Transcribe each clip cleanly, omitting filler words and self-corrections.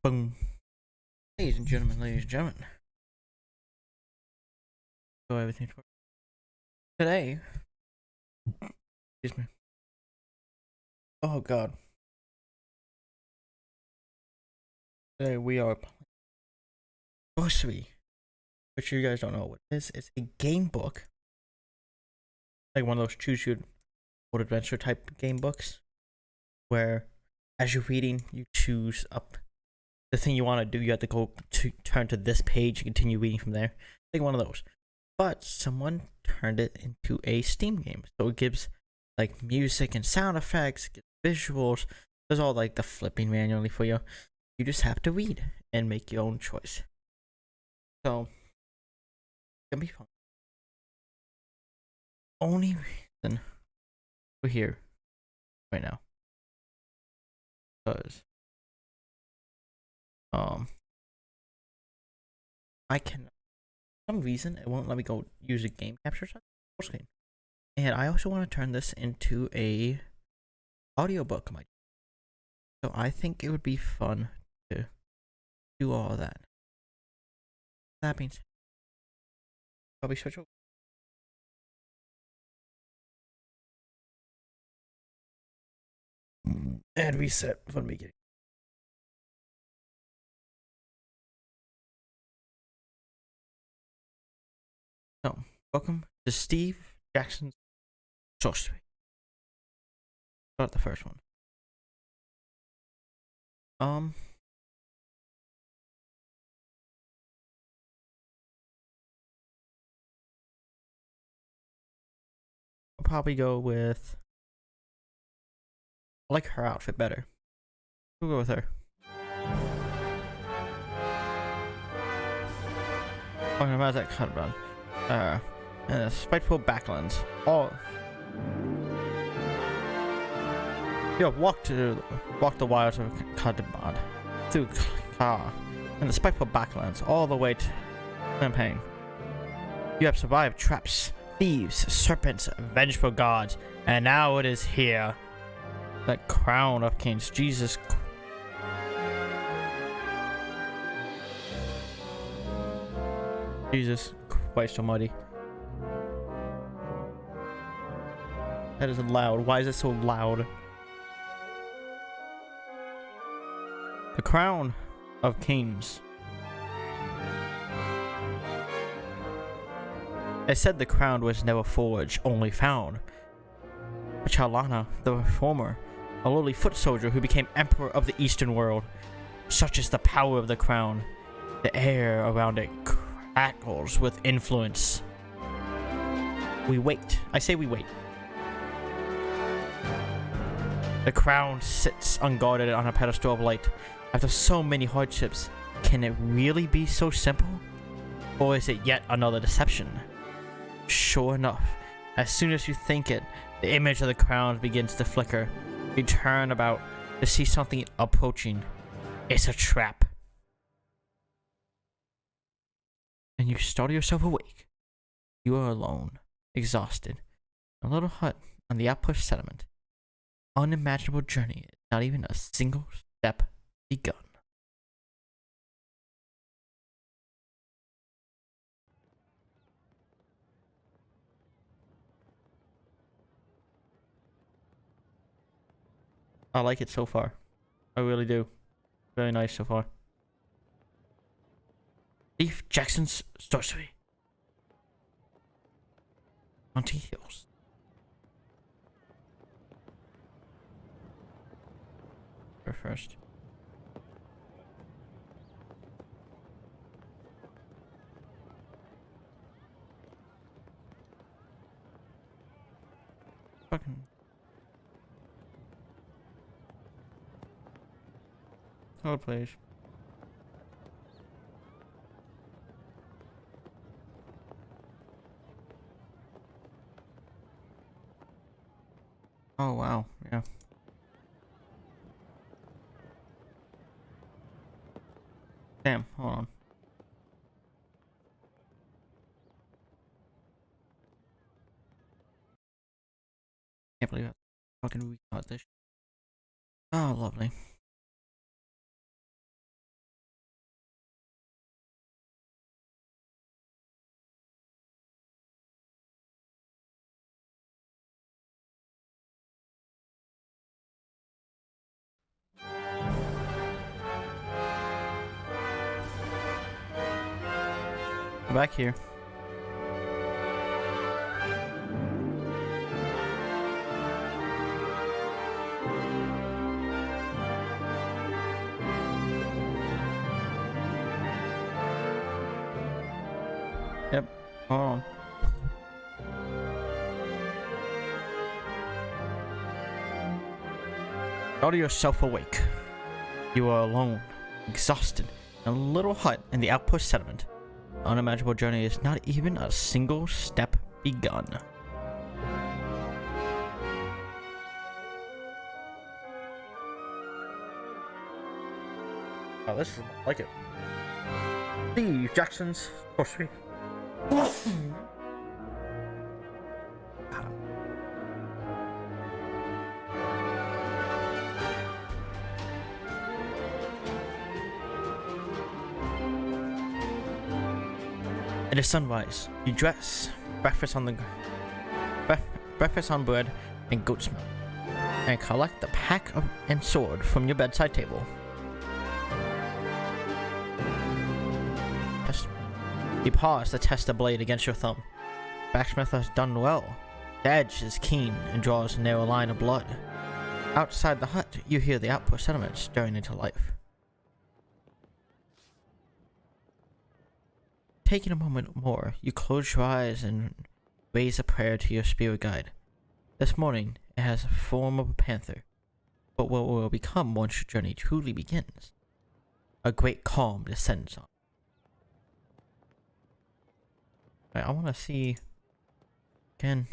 Boom. Ladies and gentlemen. So everything for today. Excuse me. Oh god. Today we are playing Socery, which you guys don't know what it is. It's a game book, like one of those choose your own adventure type game books, where as you're reading, you choose up the thing you want to do. You have to go to turn to this page and continue reading from there. Like one of those. But someone turned it into a Steam game, so it gives like music and sound effects, visuals. There's all like the flipping manually for you. You just have to read and make your own choice. So it's gonna be fun. Only reason we're here right now, because I can, for some reason it won't let me go use a game capture screen. And I also want to turn this into a audiobook. So I think it would be fun to do all of that. That means probably switch over. And reset from the beginning. So, welcome to Steve Jackson's Socery. Start the first one. I'll probably go with. I like her outfit better. We'll go with her. Talking about that cut run. Spiteful backlands. Oh. You have walked the wilds of Cardamod through Car and the spiteful backlands all the way to Champagne. You have survived traps, thieves, serpents, vengeful gods, and now it is here. That crown of kings. Jesus Christ almighty. That is loud. Why is it so loud? The crown of kings. It said the crown was never forged, only found. But Chalana, the reformer, a lowly foot soldier who became emperor of the eastern world. Such is the power of the crown. The air around it crackles with influence. We wait. I say we wait. The crown sits unguarded on a pedestal of light. After so many hardships, can it really be so simple? Or is it yet another deception? Sure enough, as soon as you think it, the image of the crown begins to flicker. You turn about to see something approaching. It's a trap. And you startle yourself awake. You are alone, exhausted, in a little hut on the outpost settlement. Unimaginable journey, not even a single step begun. I like it so far. I really do. Very nice so far. Steve Jackson's Socery. Monty Hills. First. Fucking. Hold please. Oh wow, yeah. Damn, hold on. Can't believe I fucking recorded this. Oh, lovely. Back here. Yep. Hold on. Order yourself awake. You are alone, exhausted, in a little hut in the outpost settlement. The unimaginable journey is not even a single step begun. Oh, this is I like it. Steve Jackson's Socery. It is sunrise. You dress, breakfast on bread and goat's milk, and collect the pack and sword from your bedside table. You pause to test the blade against your thumb. Blacksmith has done well. The edge is keen and draws a narrow line of blood. Outside the hut, you hear the outpost settlement stirring into life. Taking a moment more, you close your eyes and raise a prayer to your spirit guide. This morning, it has the form of a panther, but what will become once your journey truly begins. A great calm descends on. Right, I want to see. It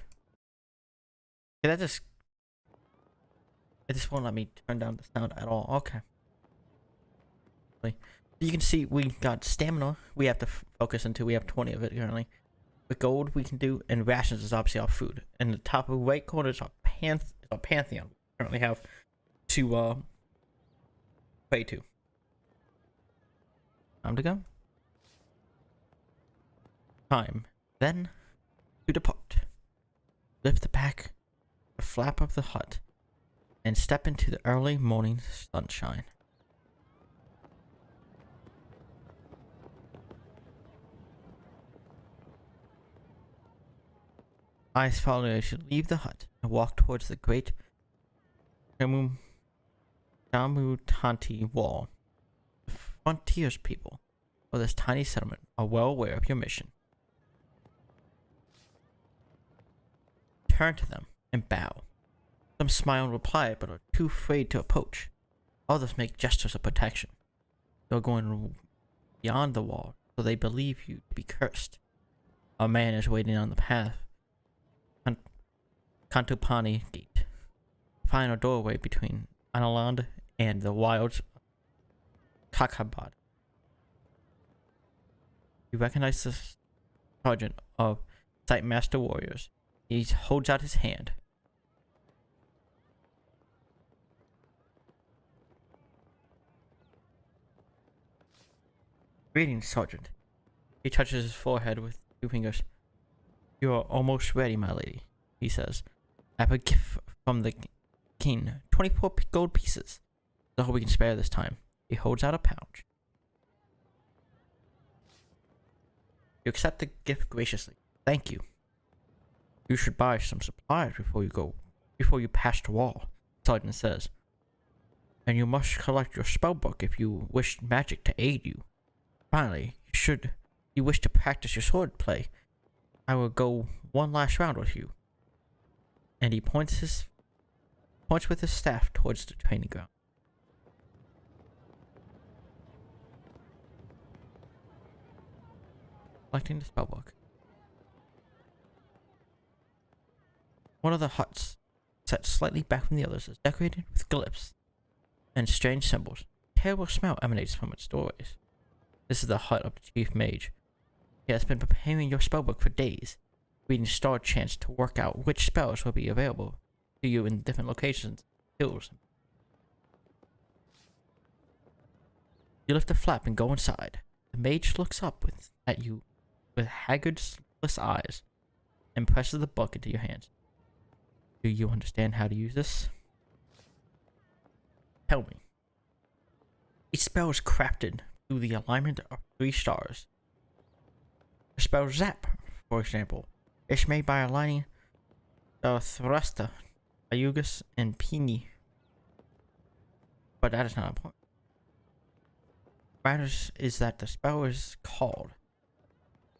just won't let me turn down the sound at all. Okay. You can see we got stamina. We have to focus until we have 20 of it currently. With gold we can do, and rations is obviously our food. And the top of the right corner is our pantheon. We currently have to pray to. Time to go. Time then to depart. Lift the pack, the flap of the hut, and step into the early morning sunshine. Eyes following as you leave the hut and walk towards the great Shamutanti wall. The frontiers people of this tiny settlement are well aware of your mission. Turn to them and bow. Some smile in reply but are too afraid to approach. Others make gestures of protection. You're going beyond the wall, so they believe you to be cursed. A man is waiting on the path. Kantupani Gate, the final doorway between Analand and the wilds of Kakhabad. You recognize the sergeant of Sight Master Warriors. He holds out his hand. Greetings, Sergeant. He touches his forehead with 2 fingers. You are almost ready, my lady, he says. I have a gift from the king. 24 gold pieces. That's all we can spare this time. He holds out a pouch. You accept the gift graciously. Thank you. You should buy some supplies before you pass the wall, Sergeant says. And you must collect your spellbook if you wish magic to aid you. Finally, should you wish to practice your sword play, I will go one last round with you. And he points with his staff towards the training ground. Collecting the spellbook. One of the huts, set slightly back from the others, is decorated with glyphs and strange symbols. A terrible smell emanates from its doorways. This is the hut of the chief mage. He has been preparing your spellbook for days, reading star chants to work out which spells will be available to you in different locations, hills. You lift the flap and go inside. The mage looks up at you with haggard, sleepless eyes and presses the book into your hands. Do you understand how to use this? Tell me. Each spell is crafted through the alignment of 3 stars. The spell Zap, for example, is made by aligning the thruster, Ayugus, and Pini. But that is not important. What matters is that the spell is called.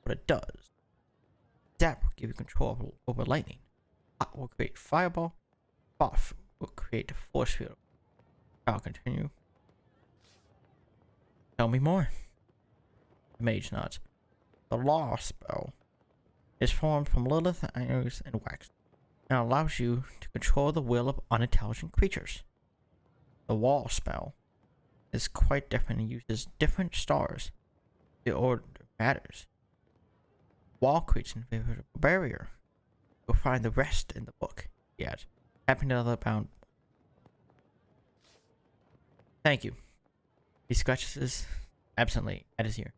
What it does. Zap will give you control over lightning. Hot will create fireball. Buff will create a force field. I'll continue. Tell me more. The mage nods. The law spell is formed from Lilith, Iris, and Wax, and allows you to control the will of unintelligent creatures. The wall spell is quite different and uses different stars. The order matters. Wall creates an invisible barrier. You'll find the rest in the book. Yet, tapping another bound. Thank you. He scratches absently at his ear.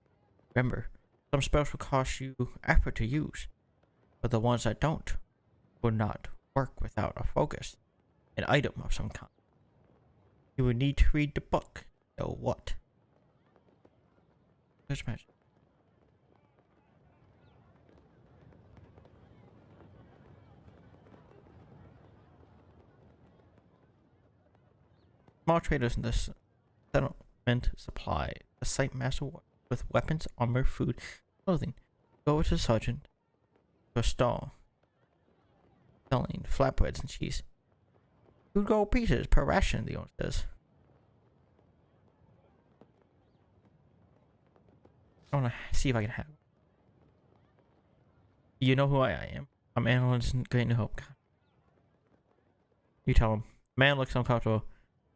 Remember, some spells will cost you effort to use, but the ones that don't will not work without a focus, an item of some kind. You will need to read the book. So what? Just imagine. Small traders in this settlement supply the site master with weapons, armor, food, clothing. Go to the sergeant to a stall selling flatbreads and cheese. 2 gold pieces per ration, the owner says. I want to see if I can have it. You know who I am. I'm analyst in Great New Hope. You tell him. Man looks uncomfortable.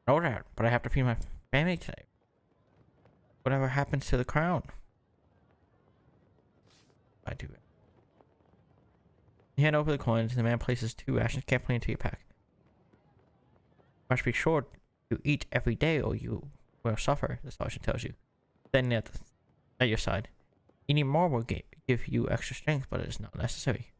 I know that, but I have to feed my family today. Whatever happens to the crown? I do it. You hand over the coins, and the man places 2 rations carefully into your pack. You must be sure to eat every day, or you will suffer, the sergeant tells you, standing at your side. Eating more will give you extra strength, but it is not necessary.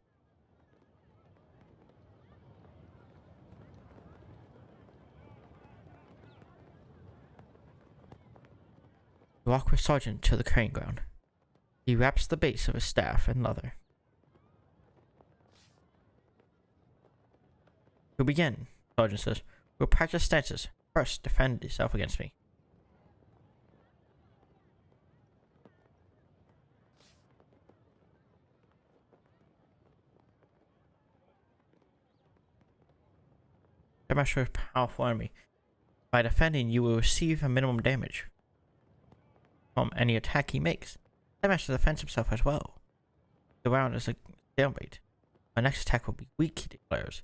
You walk with Sergeant to the crane ground. He wraps the base of his staff in leather. To begin, Sergeant says, we'll practice stances. First, defend yourself against me. The master is a powerful enemy. By defending, you will receive a minimum damage from any attack he makes. The master defends himself as well. The round is a stalemate. My next attack will be weak, he declares.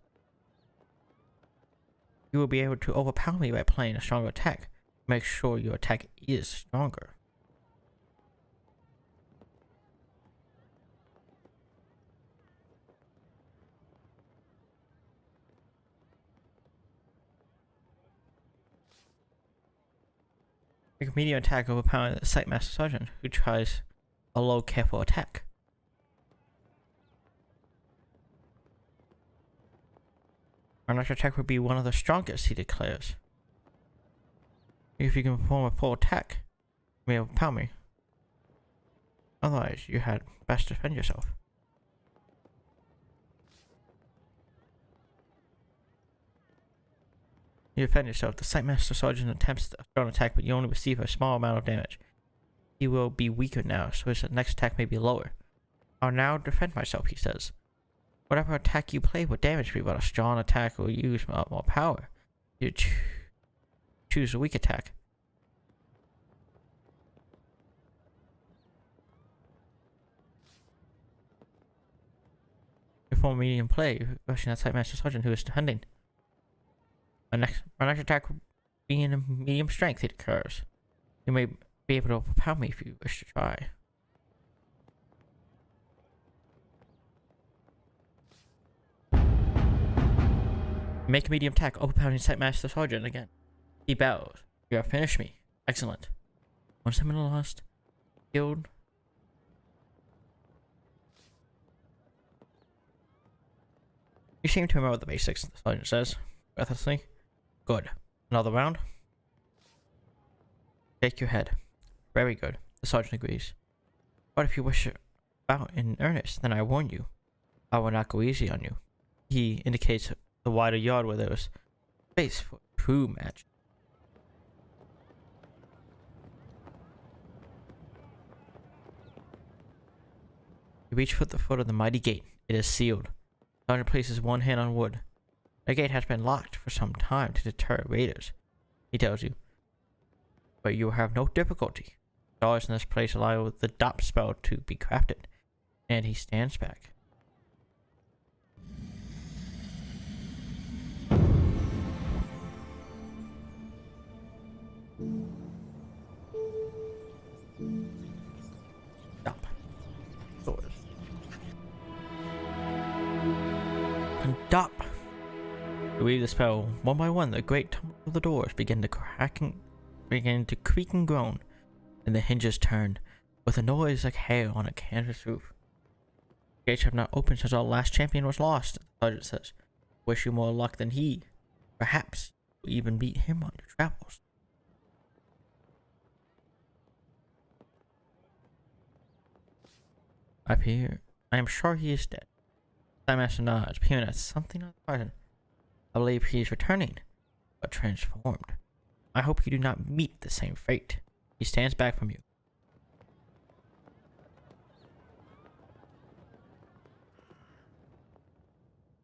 You will be able to overpower me by playing a stronger attack. Make sure your attack is stronger. Make a medium attack overpowering the site master sergeant, who tries a low careful attack. Our next attack will be one of the strongest, he declares. If you can perform a full attack, you may overpower me. Otherwise, you had best defend yourself. You defend yourself. The site master sergeant attempts a strong attack, but you only receive a small amount of damage. He will be weaker now, so his next attack may be lower. I'll now defend myself, he says. Whatever attack you play will damage me, but a strong attack will use more power. You choose a weak attack. Before medium play, rushing that site master sergeant who is defending. My next attack will be in a medium strength, he declares. You may be able to overpower me if you wish to try. Make a medium attack, overpowering site master sergeant again. He bows. You have finished me. Excellent. 1 stamina lost. Killed. You seem to remember the basics, the sergeant says, breathlessly. Good. Another round? Shake your head. Very good. The sergeant agrees. But if you wish about in earnest, then I warn you, I will not go easy on you. He indicates the wider yard where there was space for a true match. You reach for the foot of the mighty gate. It is sealed. Sergeant places one hand on wood. The gate has been locked for some time to deter raiders, he tells you. But you will have no difficulty. Doors in this place allow the DOP spell to be crafted, and he stands back. DOP. Doors. And DOP! You weave the spell. One by one, the great tumble of the doors begin to creak and groan, and the hinges turn, with a noise like hail on a canvas roof. The gates have not opened since our last champion was lost, the sergeant says. Wish you more luck than he. Perhaps you'll even beat him on your travels. Up here, I am sure he is dead. Time Master nods, peering at something on the horizon. I believe he is returning, but transformed. I hope you do not meet the same fate. He stands back from you.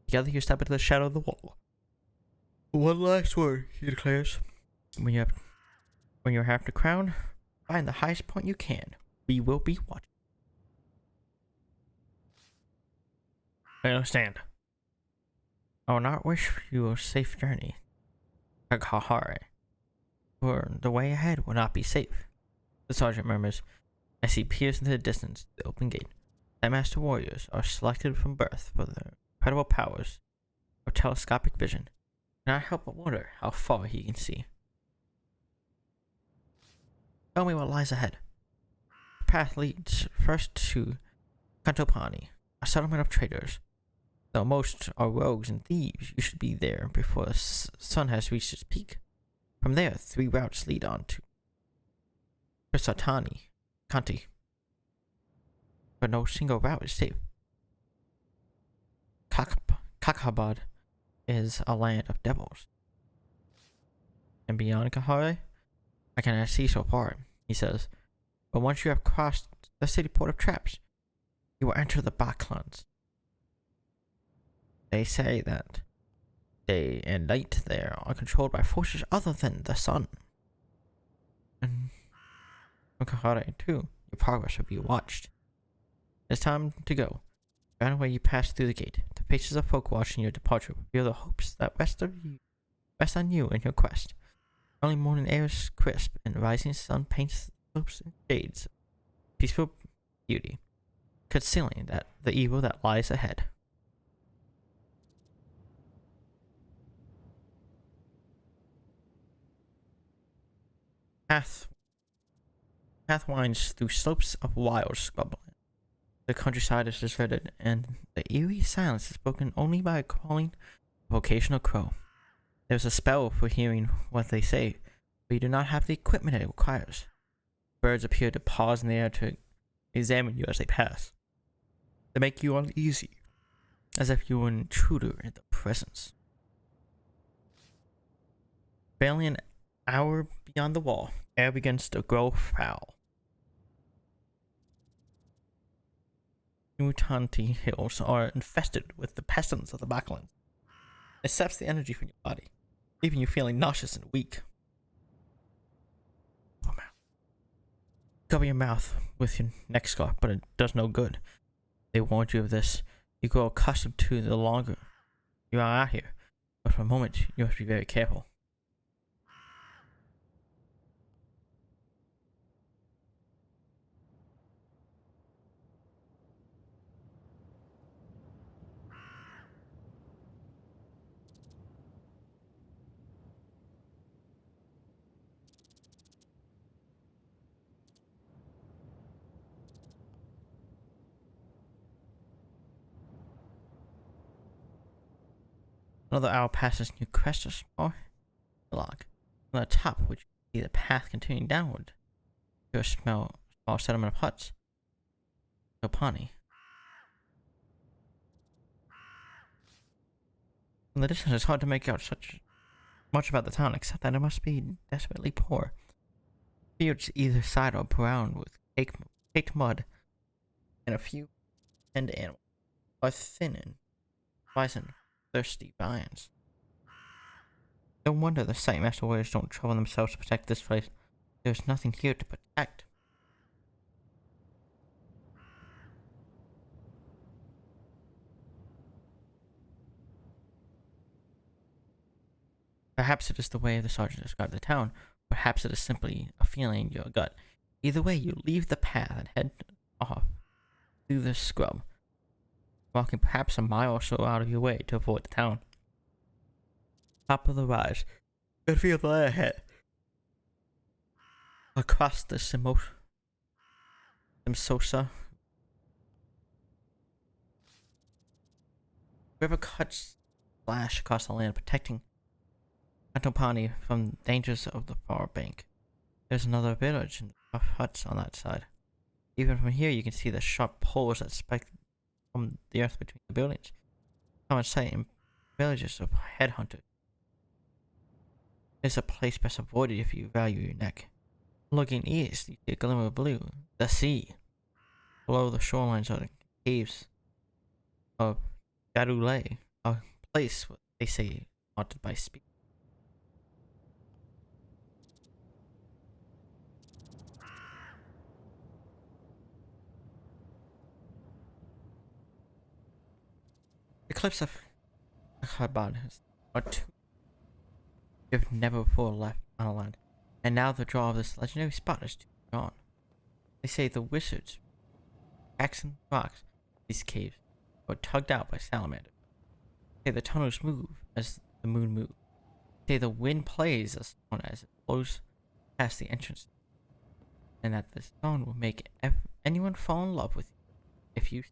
Together you step into the shadow of the wall. One last word, he declares. When you have the crown, find the highest point you can. We will be watching. I understand. I will not wish you a safe journey, Kakahare, for the way ahead will not be safe. The sergeant murmurs as he peers into the distance to the open gate. The master warriors are selected from birth for their incredible powers of telescopic vision. I cannot help but wonder how far he can see. Tell me what lies ahead. The path leads first to Kantopani, a settlement of traders. Though most are rogues and thieves, you should be there before the sun has reached its peak. From there, 3 routes lead on to Prisatani, Kanti. But no single route is safe. Kakhabad is a land of devils. And beyond Kahare, I cannot see so far, he says. But once you have crossed the city port of traps, you will enter the Baklands. They say that day and night there are controlled by forces other than the sun. And from Kahare too, your progress will be watched. It's time to go. Right away you pass through the gate. The faces of folk watching your departure reveal the hopes that rest on you in your quest. Early morning air is crisp, and the rising sun paints the slopes in shades of peaceful beauty, concealing the evil that lies ahead. Path winds through slopes of wild scrubland. The countryside is deserted, and the eerie silence is broken only by a calling of occasional crow. There's a spell for hearing what they say, but you do not have the equipment it requires. Birds appear to pause in the air to examine you as they pass. They make you uneasy, as if you were an intruder in their presence. Barely an hour beyond the wall, air begins to grow foul. Mutanti hills are infested with the pestilence of the Backlands. It saps the energy from your body, leaving you feeling nauseous and weak. Cover your mouth with your neck scarf, but it does no good. They warned you of this. You grow accustomed to the longer you are out here, but for a moment you must be very careful. Another hour passes and you crest a small hillock. On the top, which you see the path continuing downward to a small settlement of huts. Topani. In the distance, it's hard to make out such much about the town, except that it must be desperately poor. Fields either side are brown with caked mud, and a few penned animals are thin and bison, thirsty vines. No wonder the site master warriors don't trouble themselves to protect this place. There's nothing here to protect. Perhaps it is the way the sergeant described the town. Perhaps it is simply a feeling in your gut. Either way, you leave the path and head off through the scrub, walking perhaps a mile or so out of your way to avoid the town. Top of the rise, and feel the light ahead. Across the Sosa river cuts splash across the land, protecting Antopani from dangers of the far bank. There's another village and rough huts on that side. Even from here, you can see the sharp poles that spike from the earth between the buildings. Common sight in villages of headhunters. It's a place best avoided if you value your neck. Looking east, you see a glimmer of blue. The sea. Below the shorelines are the caves of Gadule, a place what they say haunted by spirits. The cliffs of Akhaban are too you've never before left on a land, and now the draw of this legendary spot is too strong. They say the wizards, cracks in the rocks, these caves, were tugged out by salamanders. They say the tunnels move as the moon moves. They say the wind plays a song as it blows past the entrance, and that the song will make anyone fall in love with you if you.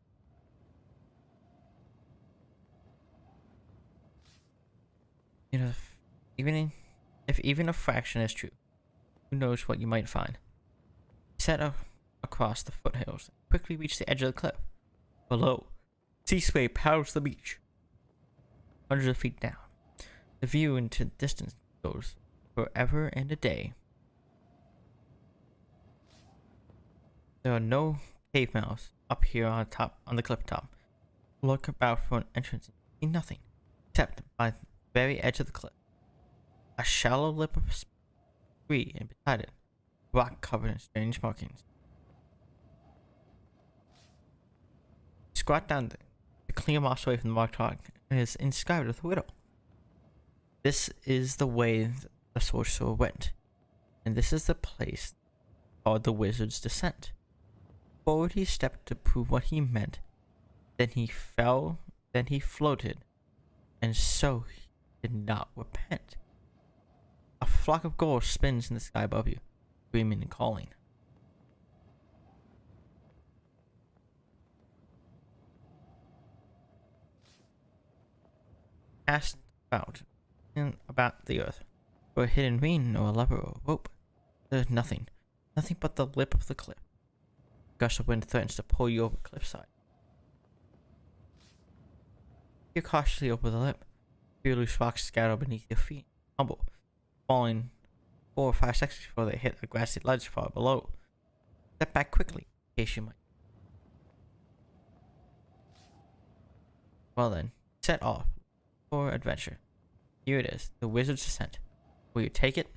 You know, if even a fraction is true, who knows what you might find. Set up across the foothills and quickly reach the edge of the cliff. Below, sea spray powders the beach. Hundreds of feet down, the view into the distance goes forever and a day. There are no cave mouths up here on the cliff top. Look about for an entrance and see nothing, except by the very edge of the cliff. A shallow lip of tree, and beside it, rock covered in strange markings. Squat down to clear moss away from the marked rock, and it is inscribed with a riddle. This is the way the sorcerer went, and this is the place called the Wizard's Descent. Forward he stepped to prove what he meant. Then he fell, then he floated, and so he did not repent. A flock of gulls spins in the sky above you, screaming and calling. Cast about the earth, for a hidden ring or a lever or a rope. There's nothing but the lip of the cliff. A gust of wind threatens to pull you over the cliffside. You're cautiously over the lip. Few loose rocks scatter beneath your feet, humble, falling 4 or 5 seconds before they hit a grassy ledge far below. Step back quickly, in case you might. Well then, set off for adventure. Here it is, the Wizard's Descent. Will you take it?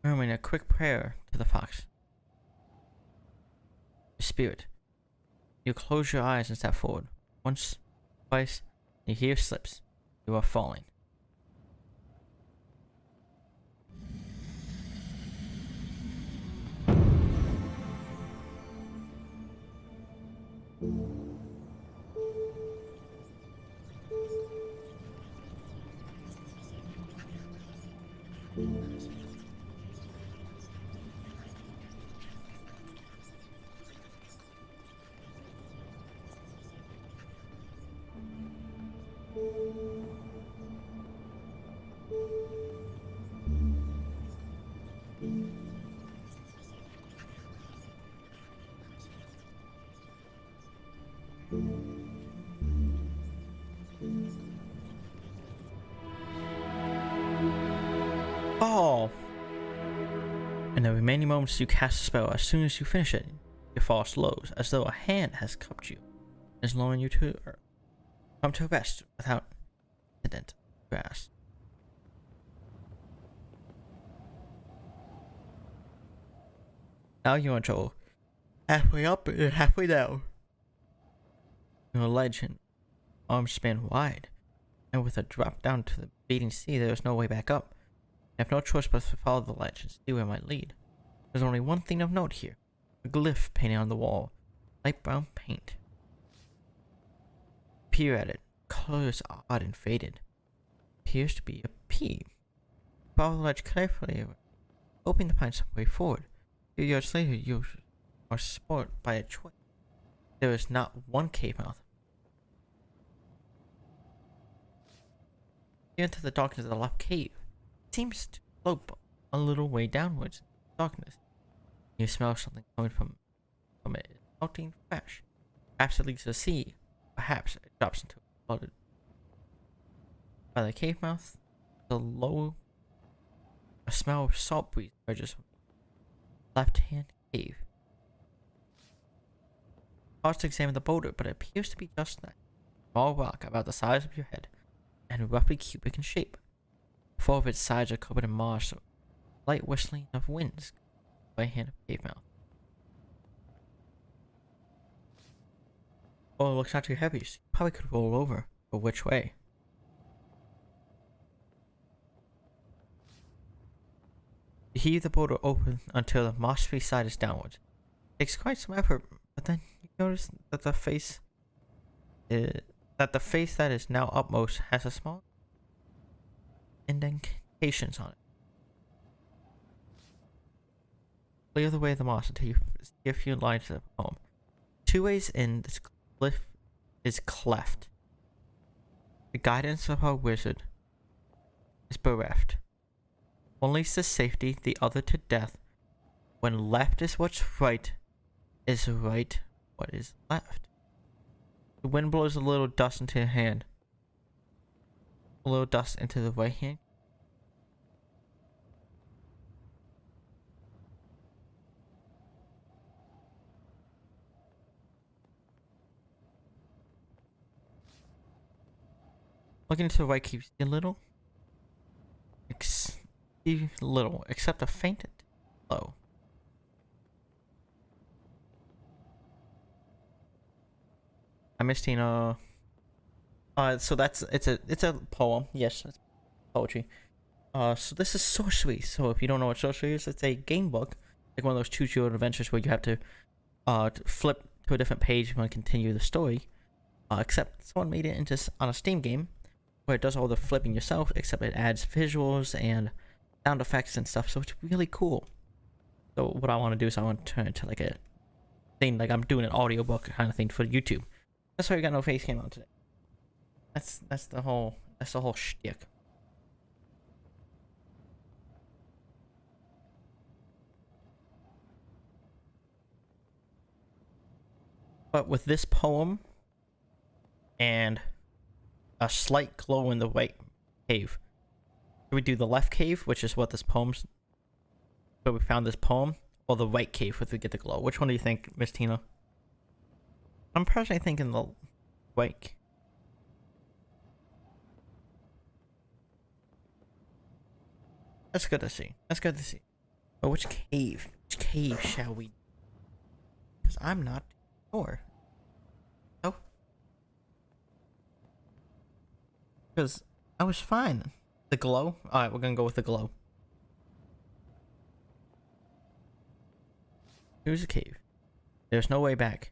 Murmuring a quick prayer to the fox. Spirit. You close your eyes and step forward. Once, twice, you hear slips. You are falling. all. In the remaining moments, you cast a spell. As soon as you finish it, your fall slows, as though a hand has cupped you, and is lowering you to earth. Come to rest without incident. Grass. Now you're in trouble. Halfway up and halfway down. You're a legend. Arms span wide, and with a drop down to the beating sea, there is no way back up. You have no choice but to follow the ledge and see where it might lead. There's only one thing of note here. A glyph painted on the wall. Light brown paint. Peer at it. Color is odd and faded. Appears to be a P. Follow the ledge carefully, hoping to find some way forward. 2 yards later, you are spotted by a twig. There is not one cave mouth. You enter the darkness of the left cave. It seems to slope a little way downwards in the darkness. You smell something coming from it. It's melting fresh. Perhaps it leads to the sea. Perhaps it drops into a flooded. By the cave mouth, a smell of salt breeze emerges from the left-hand cave. Pause to examine the boulder, but it appears to be just that. Small rock about the size of your head, and roughly cubic in shape. 4 of its sides are covered in moss, so light whistling of winds by hand of cave mouth. Oh, it looks not too heavy, so you probably could roll over. But which way? You heave the boulder open until the moss-free side is downwards. It takes quite some effort, but then you notice that the face that is now upmost has a small indentations on it. Clear the way of the moss until you see a few lines of poem. 2 ways in, this cliff is cleft. The guidance of our wizard is bereft. One leads to safety, the other to death. When left is what's right, is right what is left. The wind blows a little dust into your hand. A little dust into the right hand. Looking to the right keeps you a little. Except a faint glow. I missed so it's a poem. Yes, it's poetry. So this is Socery. So if you don't know what Socery is, it's a game book, like one of those choose your own adventures where you have to flip to a different page if you want to continue the story. Except someone made it into on a Steam game where it does all the flipping yourself, except it adds visuals and sound effects and stuff. So it's really cool. So what I want to do is I want to turn it to like a thing, like I'm doing an audiobook kind of thing for YouTube. That's why we got no face cam on today. That's the whole shtick. But with this poem and a slight glow in the right cave, we do the left cave, which is what this poem's where we found this poem, or the right cave where we get the glow. Which one do you think, Miss Tina? I'm personally thinking the right. That's good to see. That's good to see. But which cave? Which cave shall we? Because I'm not sure. No. Because I was fine. The glow? Alright, we're gonna go with the glow. Here's a cave. There's no way back.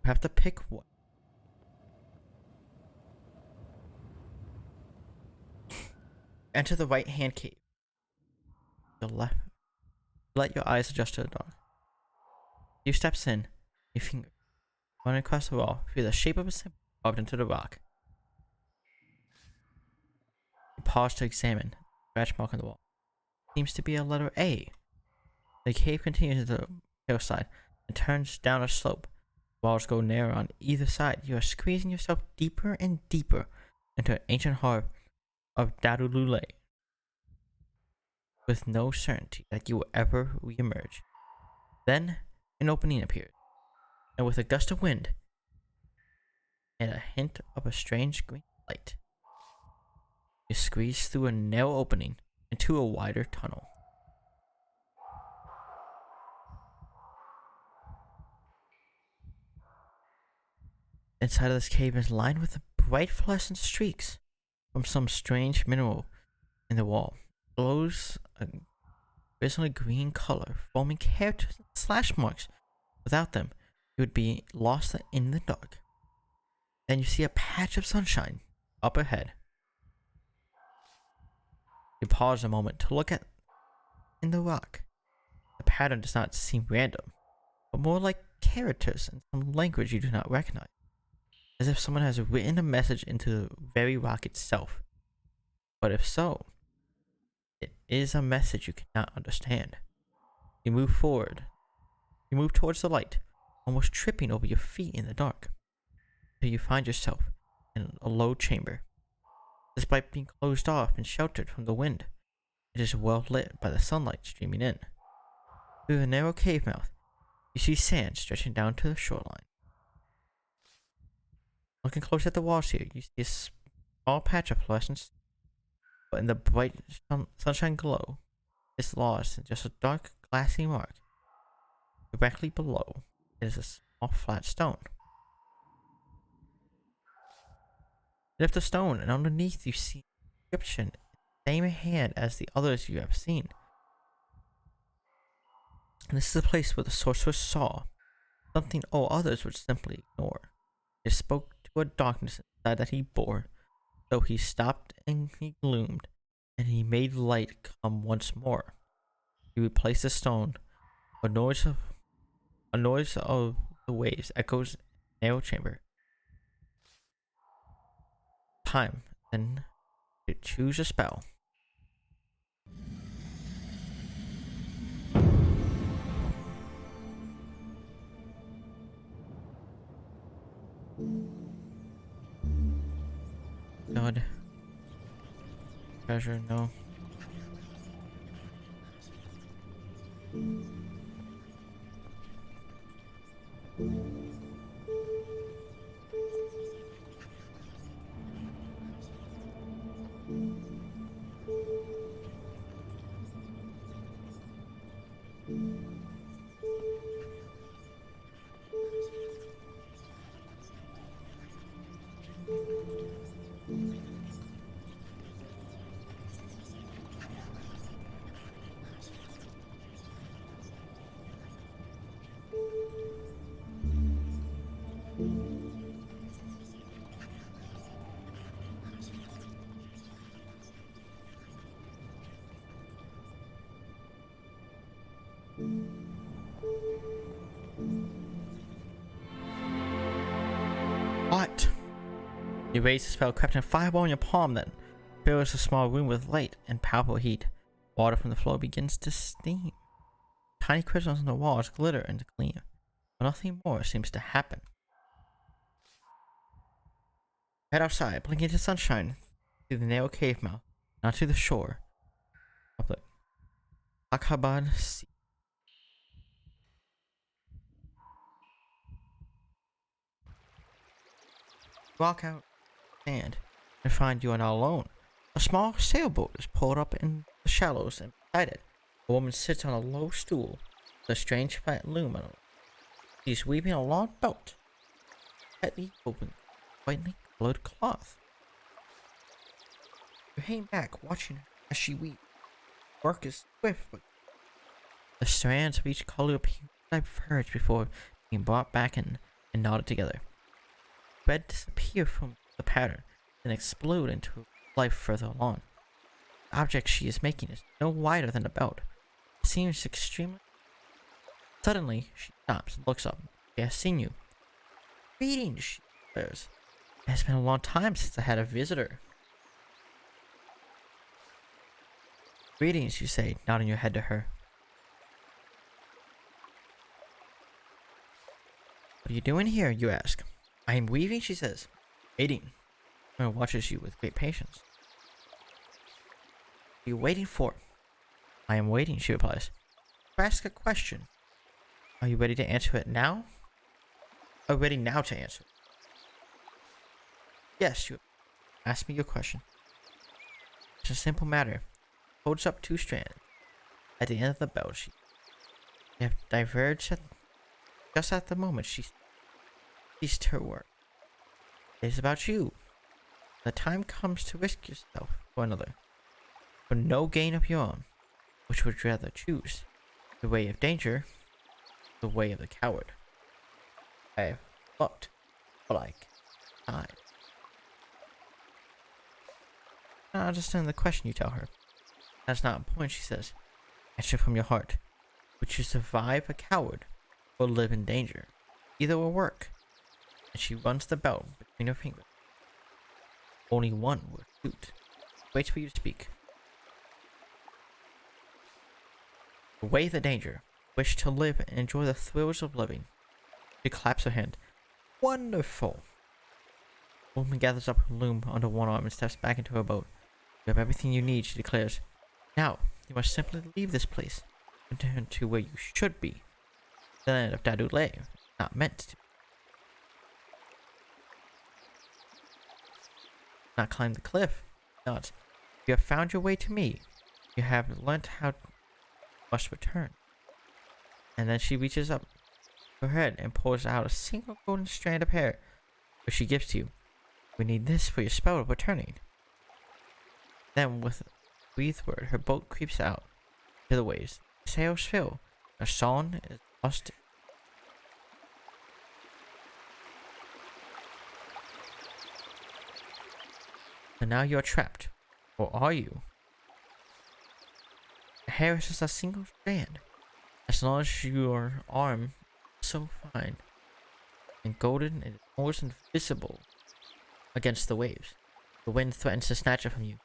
You have to pick one. Enter the right hand cave. The left. Let your eyes adjust to the dark. A few steps in, your finger running across the wall, feel the shape of a symbol carved into the rock. You pause to examine the scratch mark on the wall. Seems to be a letter A. The cave continues to the hillside and turns down a slope. Walls go narrow on either side. You are squeezing yourself deeper and deeper into an ancient heart of Dadulule. with no certainty that you will ever re-emerge. Then, an opening appeared, and with a gust of wind and a hint of a strange green light, you squeezed through a narrow opening into a wider tunnel. Inside of this cave is lined with bright fluorescent streaks from some strange mineral in the wall. It glows a grizzly green color, forming characters and slash marks. Without them, you would be lost in the dark. Then you see a patch of sunshine up ahead. You pause a moment to look at in the rock. The pattern does not seem random, but more like characters in some language you do not recognize, as if someone has written a message into the very rock itself. But if so, it is a message you cannot understand. You move forward. You move towards the light, almost tripping over your feet in the dark, until you find yourself in a low chamber. Despite being closed off and sheltered from the wind, it is well lit by the sunlight streaming in. Through the narrow cave mouth, you see sand stretching down to the shoreline. Looking close at the walls here, you see a small patch of fluorescence, but in the bright sunshine glow, it's lost in just a dark, glassy mark. Directly below is a small flat stone. You lift the stone, and underneath you see an inscription in the same hand as the others you have seen. And this is the place where the sorcerer saw something all others would simply ignore. It spoke to a darkness inside that he bore, so he stopped and he gloomed, and he made light come once more. He replaced the stone. A noise of the waves echoes in the narrow chamber. Time then to choose a spell. God. Treasure, no. What? You raise the spell, crafting a fireball in your palm, then fills a small room with light and palpable heat. Water from the floor begins to steam. Tiny crystals on the walls glitter and gleam, but nothing more seems to happen. Head outside, blinking into sunshine through the narrow cave mouth, not to the shore of the Akhabad Sea. Walk out sand and find you are not alone. A small sailboat is pulled up in the shallows, and beside it, a woman sits on a low stool with a strange flat loom on it. She's weaving a long belt, tightly woven, whitely colored cloth. You hang back, watching her as she weaves. Work is swift, but the strands of each color appear to diverge before being brought back in and knotted together. Thread disappear from the pattern and explode into life further along. The object she is making is no wider than a belt. It seems extremely. Suddenly, she stops and looks up. She has seen you. Greetings, she declares. It has been a long time since I had a visitor. Greetings, you say, nodding your head to her. What are you doing here, you ask. I am weaving, she says. Waiting. Mona watches you with great patience. What are you waiting for? I am waiting, she replies. Ask a question. Are you ready to answer it now? Are you ready now to answer it? Yes, you ask me your question. It's a simple matter. Holds up two strands. At the end of the belt, they have diverged just at the moment she ceased her work. It is about you. The time comes to risk yourself for another, for no gain of your own. Which would you rather choose? The way of danger, the way of the coward? I have looked, but I can't. I don't understand the question, you tell her. That's not important, she says. Answer from your heart. Would you survive a coward or live in danger? Either will work. And she runs the belt between her fingers. Only one will shoot. Waits for you to speak. Away the danger. Wish to live and enjoy the thrills of living. She claps her hand. Wonderful! The woman gathers up her loom under one arm and steps back into her boat. You have everything you need, she declares. Now, you must simply leave this place. Return to where you should be. The land of Dadule. Not meant to. Not climb the cliff. Not. You have found your way to me. You have learnt how you must return. And then she reaches up her head and pulls out a single golden strand of hair, which she gives to you. We need this for your spell of returning. Then, with a breathed word, her boat creeps out to the waves. Sails fill. Her song is lost. And now you are trapped. Or are you? The hair is just a single strand. As long as your arm is so fine and golden, it is almost invisible against the waves. The wind threatens to snatch it from you.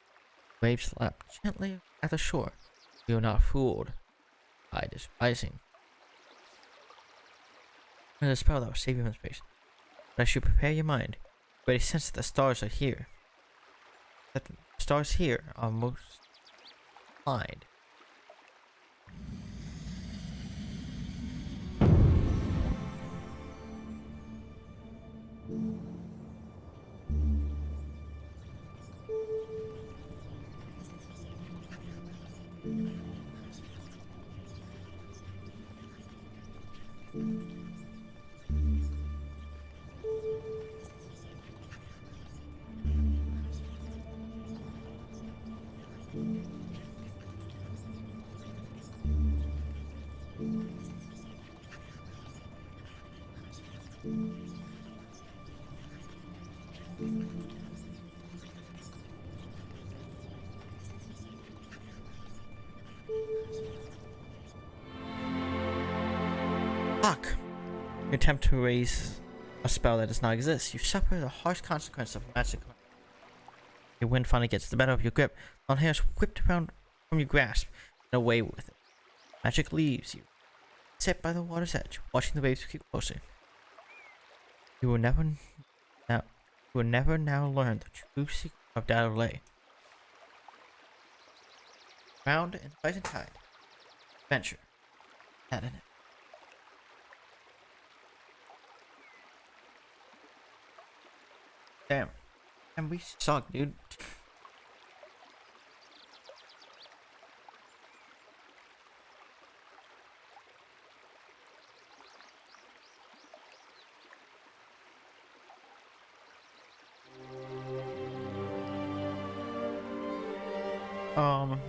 Waves lap gently at the shore. You are not fooled. Tide is rising. There's a spell that will save you from space. But I should prepare your mind. You already sense that the stars are here. That the stars here are most aligned. Fuck! You attempt to raise a spell that does not exist. You suffer the harsh consequence of magic. Your wind finally gets the better of your grip. Long hair is whipped around from your grasp and away with it. Magic leaves you. Sit by the water's edge, watching the waves creep closer. You will never now learn the true secret of Dadole. Round in the rising tide. Adventure. That in it. Damn. And we suck, dude. Um.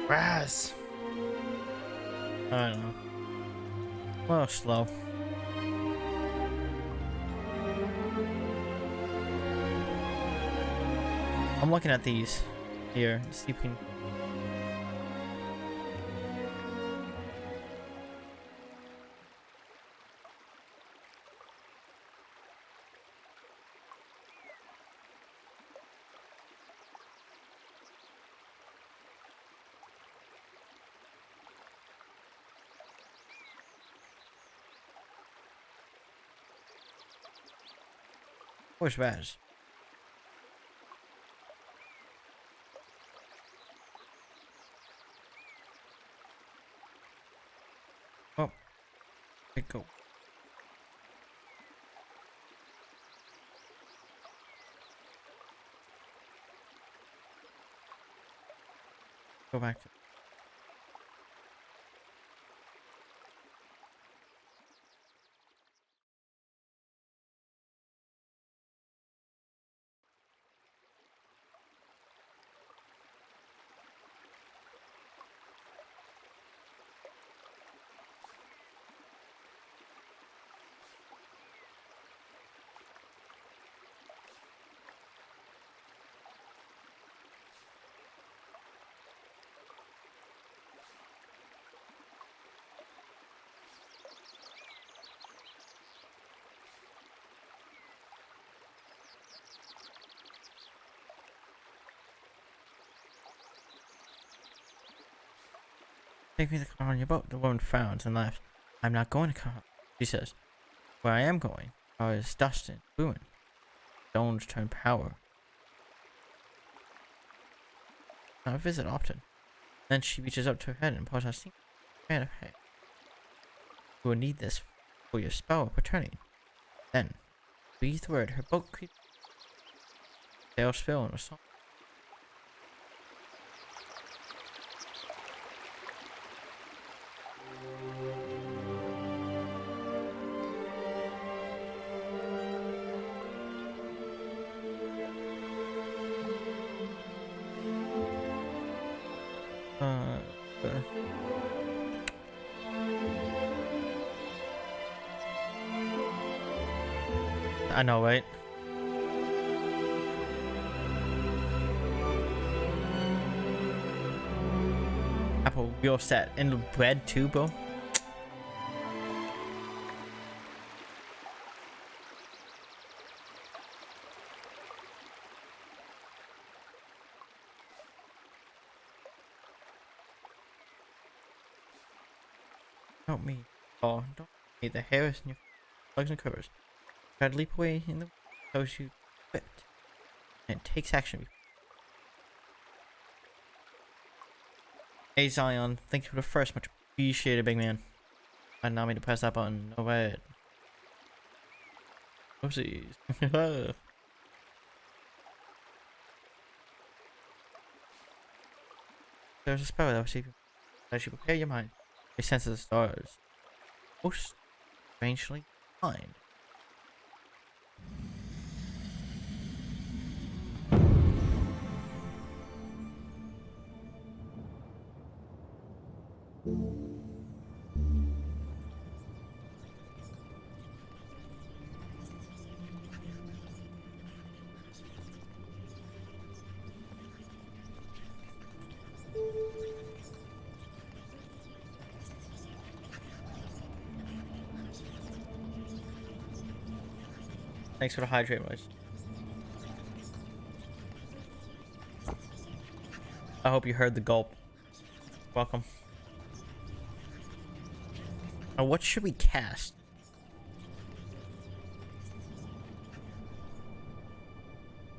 Raz. I don't know. A little slow. I'm looking at these here. See if we can. Where's Raz? Oh, okay, go. Go back to. Take me to the car on your boat. The woman frowns and laughs. I'm not going to car, she says. Where I am going is dust and ruin. Stones turn power. I visit often. Then she reaches up to her head and pulls out a strand of hair. You will need this for your spell of returning. Then, breathe the word, her boat creeps. Sails fill in a song. Uh, I know, right? Apple, real set. And the bread too, bro. Help me. Oh, don't me. The hair is in your legs and quivers. Try to leap away in the shows you whipped. And it takes action. Hey Zion, thank you for the first, much appreciated, big man. I did not mean to press that button. No way. Oopsies. There's a spell that will see you as you prepare your mind. Your sense of the stars. Most strangely kind. Thanks for the hydrate noise. I hope you heard the gulp. Welcome. Now, what should we cast?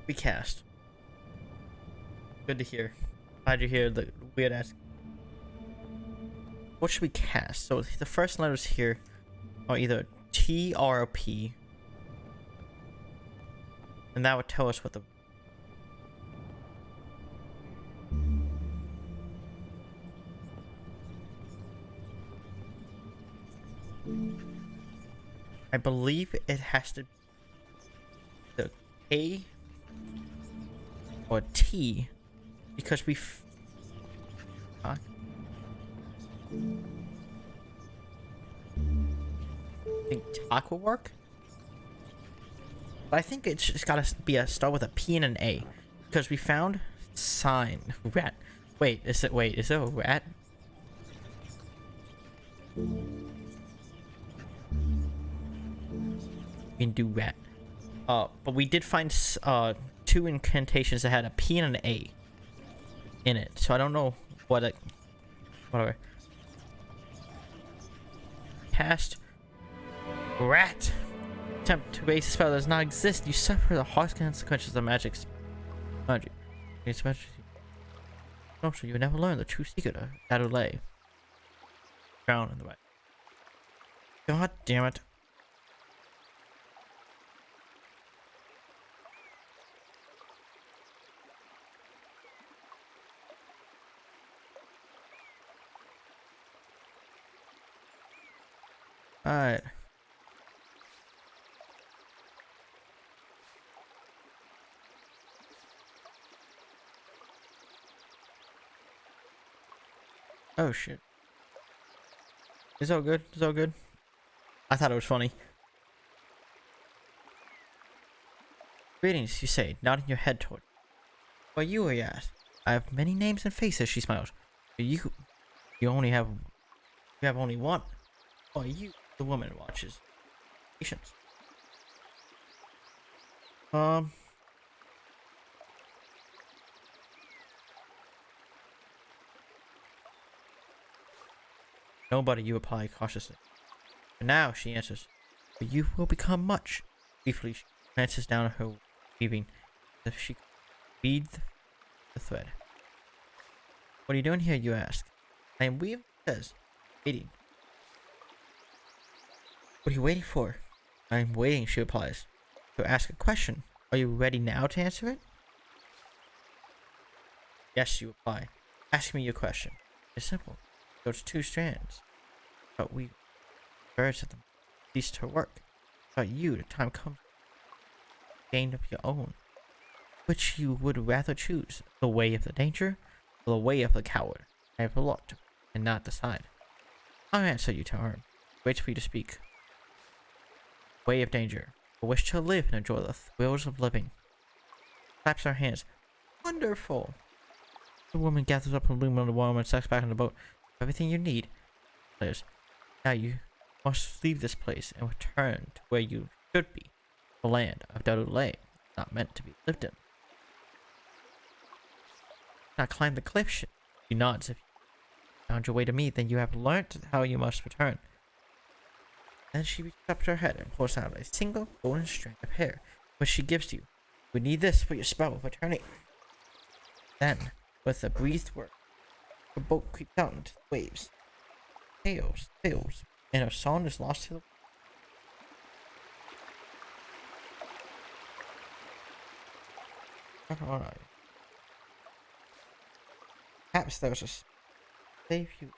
We cast. Good to hear. Glad you hear the weird ass. What should we cast? So the first letters here are either T or P. And that would tell us what the... I believe it has to be the K or T because we think talk will work. But I think it's just gotta be a start with a P and an A. Because we found sign. Rat. Wait, is it a rat? We can do rat. But we did find 2 incantations that had a P and an A in it. So I don't know what it. Whatever. Cast rat. Attempt to raise a spell that does not exist. You suffer the harsh consequences of magic's magic. No, so you will never learn the true secret of that lay. Drown in the right. God damn it. Alright. Oh shit. It's all good. It's all good. I thought it was funny. Greetings, you say, nodding your head toward. Who are you, he asked. I have many names and faces, she smiled. But you have only one. Who are you? The woman watches. Patience. Nobody, you reply cautiously. But now, she answers, but you will become much. Briefly, she glances down at her weaving, as if she could read the thread. What are you doing here, you ask? I am weaving, she says, waiting. What are you waiting for? I am waiting, she replies, to ask a question. Are you ready now to answer it? Yes, you reply. Ask me your question. It's simple. Those 2 strands. But we birds of them ceased her work. But you, the time comes to gain up your own. Which you would rather choose? The way of the danger, or the way of the coward? I have looked, and not decide. I'll answer you, tell her. Wait for you to speak. Way of danger. I wish to live and enjoy the thrills of living. Claps her hands. Wonderful! The woman gathers up her loom on the wall and sacks back in the boat. Everything you need. Says, now you must leave this place and return to where you should be. The land of Darulay, not meant to be lived in. Not climb the cliff. She nods. If you found your way to me, then you have learnt how you must return. Then she reaches up to her head and pulls out a single golden strand of hair, which she gives to you. We need this for your spell of returning. Then, with a breathed word, the boat creeps out into the waves. Tails, and her song is lost to the Alright. Perhaps there's a save you.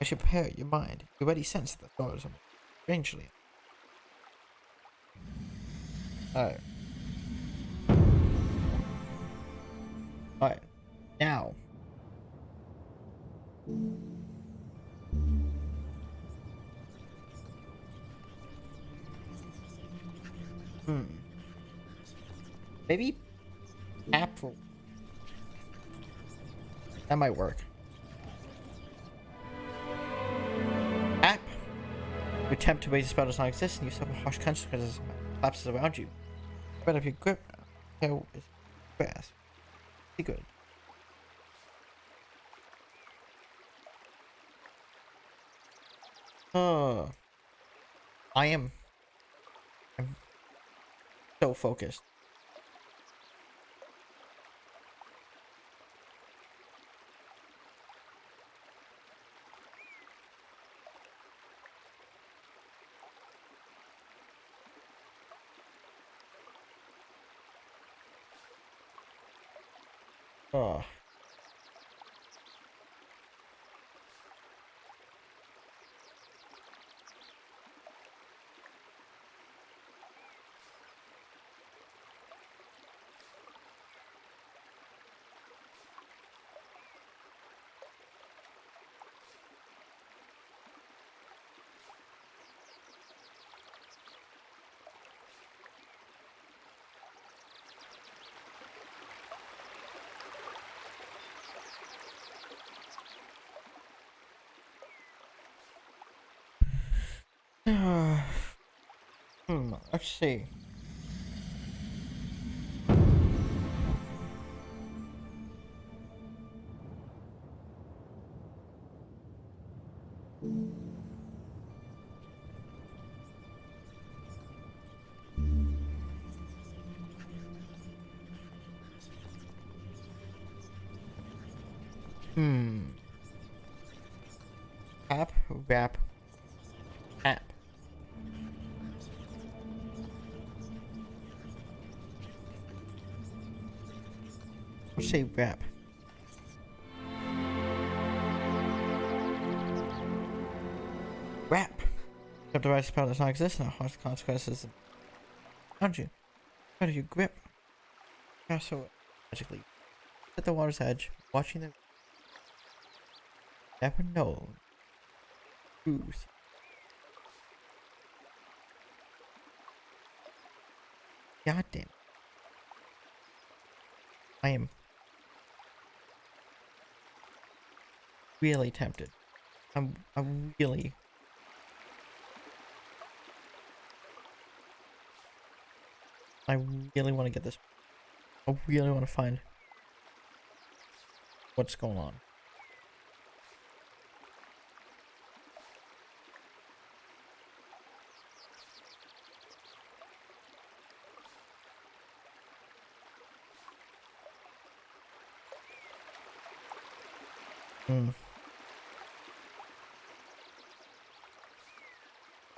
I should prepare your mind. You already sense the thoughts of strangely. Alright. Alright. Now. Maybe April. That might work. App. You attempt to raise a spell does not exist, and you suffer harsh consequences of collapses around you. But if your grip tail is grass, be good. I'm so focused. Oh. Let's see. App, wrap, app. Let's say wrap. Wrap. The device power does not exist now. Harsh consequences around you. How do you grip? So magically at the water's edge, watching them never know. Cruise. God damn. I am really tempted. I really want to get this. I really want to find what's going on.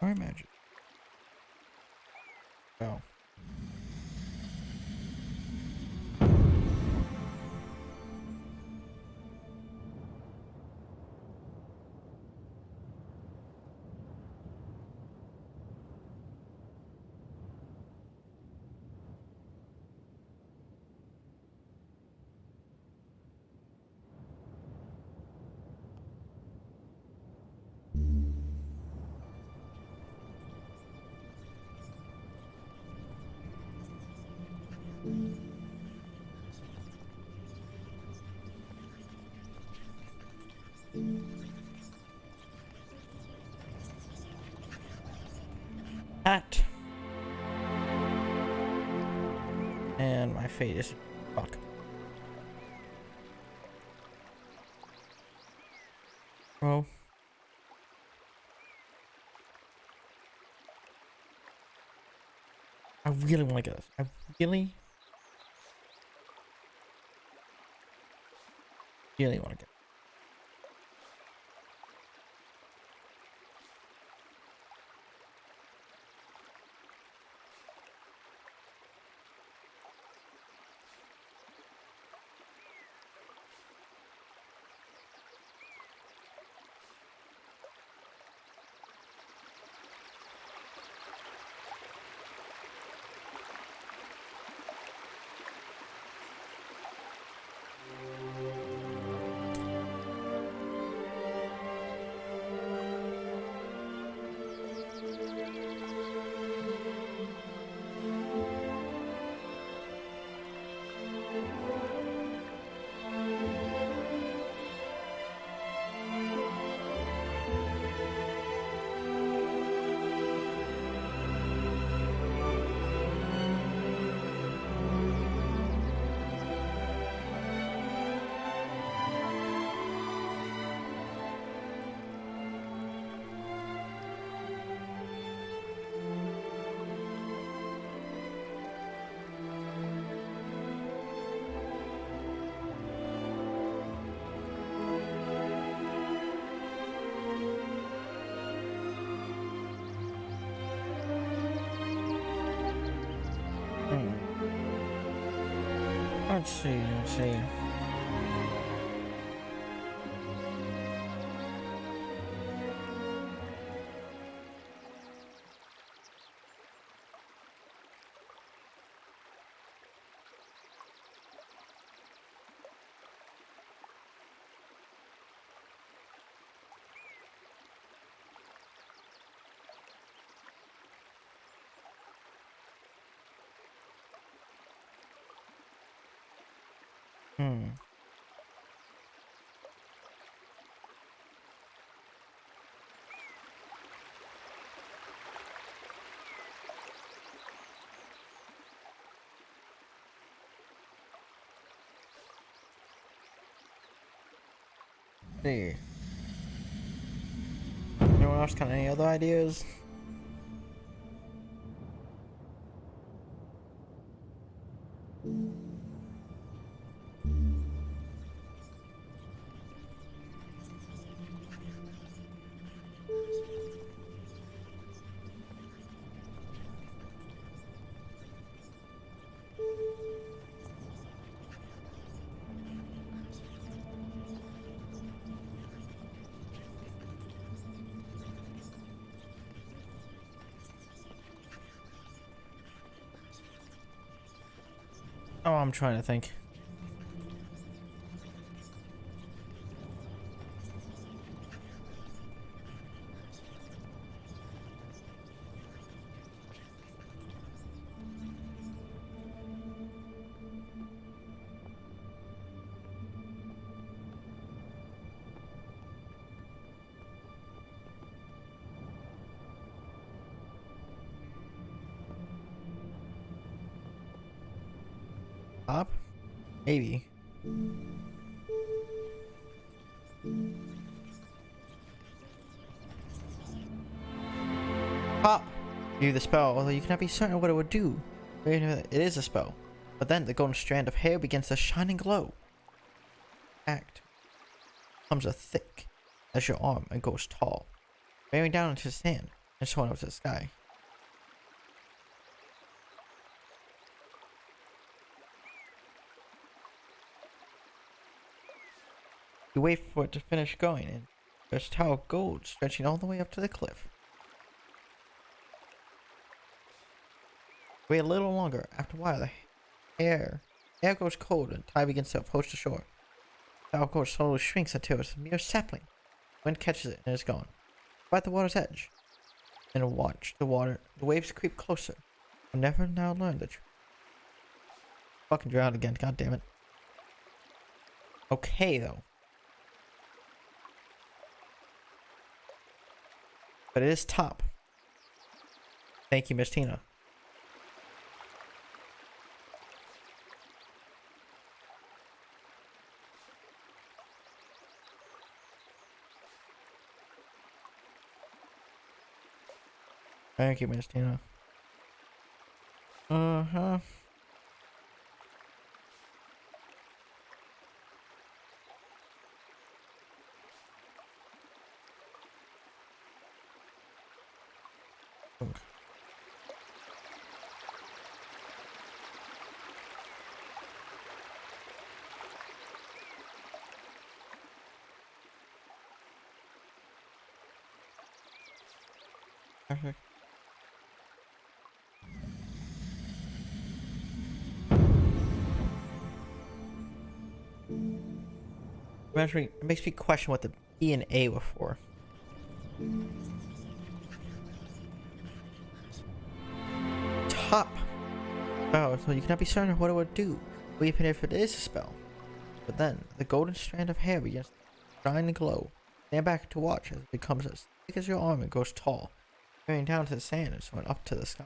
I imagine. Oh. Hat. And my fate is fuck. Bro. I really want to get this. I really want to get. Let's see. Let's see. Hmm. See. Anyone else got any other ideas? Oh, I'm trying to think. Top? Maybe. Pop! Do the spell, although you cannot be certain what it would do. It is a spell. But then the golden strand of hair begins to shine and glow. Act. Becomes as thick as your arm and goes tall, bearing down into the sand and soaring up to the sky. You wait for it to finish going, and there's a tower of gold stretching all the way up to the cliff. Wait a little longer. After a while, the air goes cold and tide begins to approach the shore. The tower of gold slowly shrinks until it's a mere sapling. Wind catches it and it's gone. Right at the water's edge. And watch the waves creep closer. You'll never now learn the truth. Fucking drown again, god damn it. Okay though. But it is top. Thank you, Miss Tina. Thank you, Miss Tina. Uh-huh. Perfect. It makes me question what the B and A were for. Top. Oh, so you cannot be certain of what it would do, even if it is a spell. But then, the golden strand of hair begins to shine and glow. Stand back to watch as it becomes as thick as your arm and grows tall, carrying down to the sand and soaring up to the sky.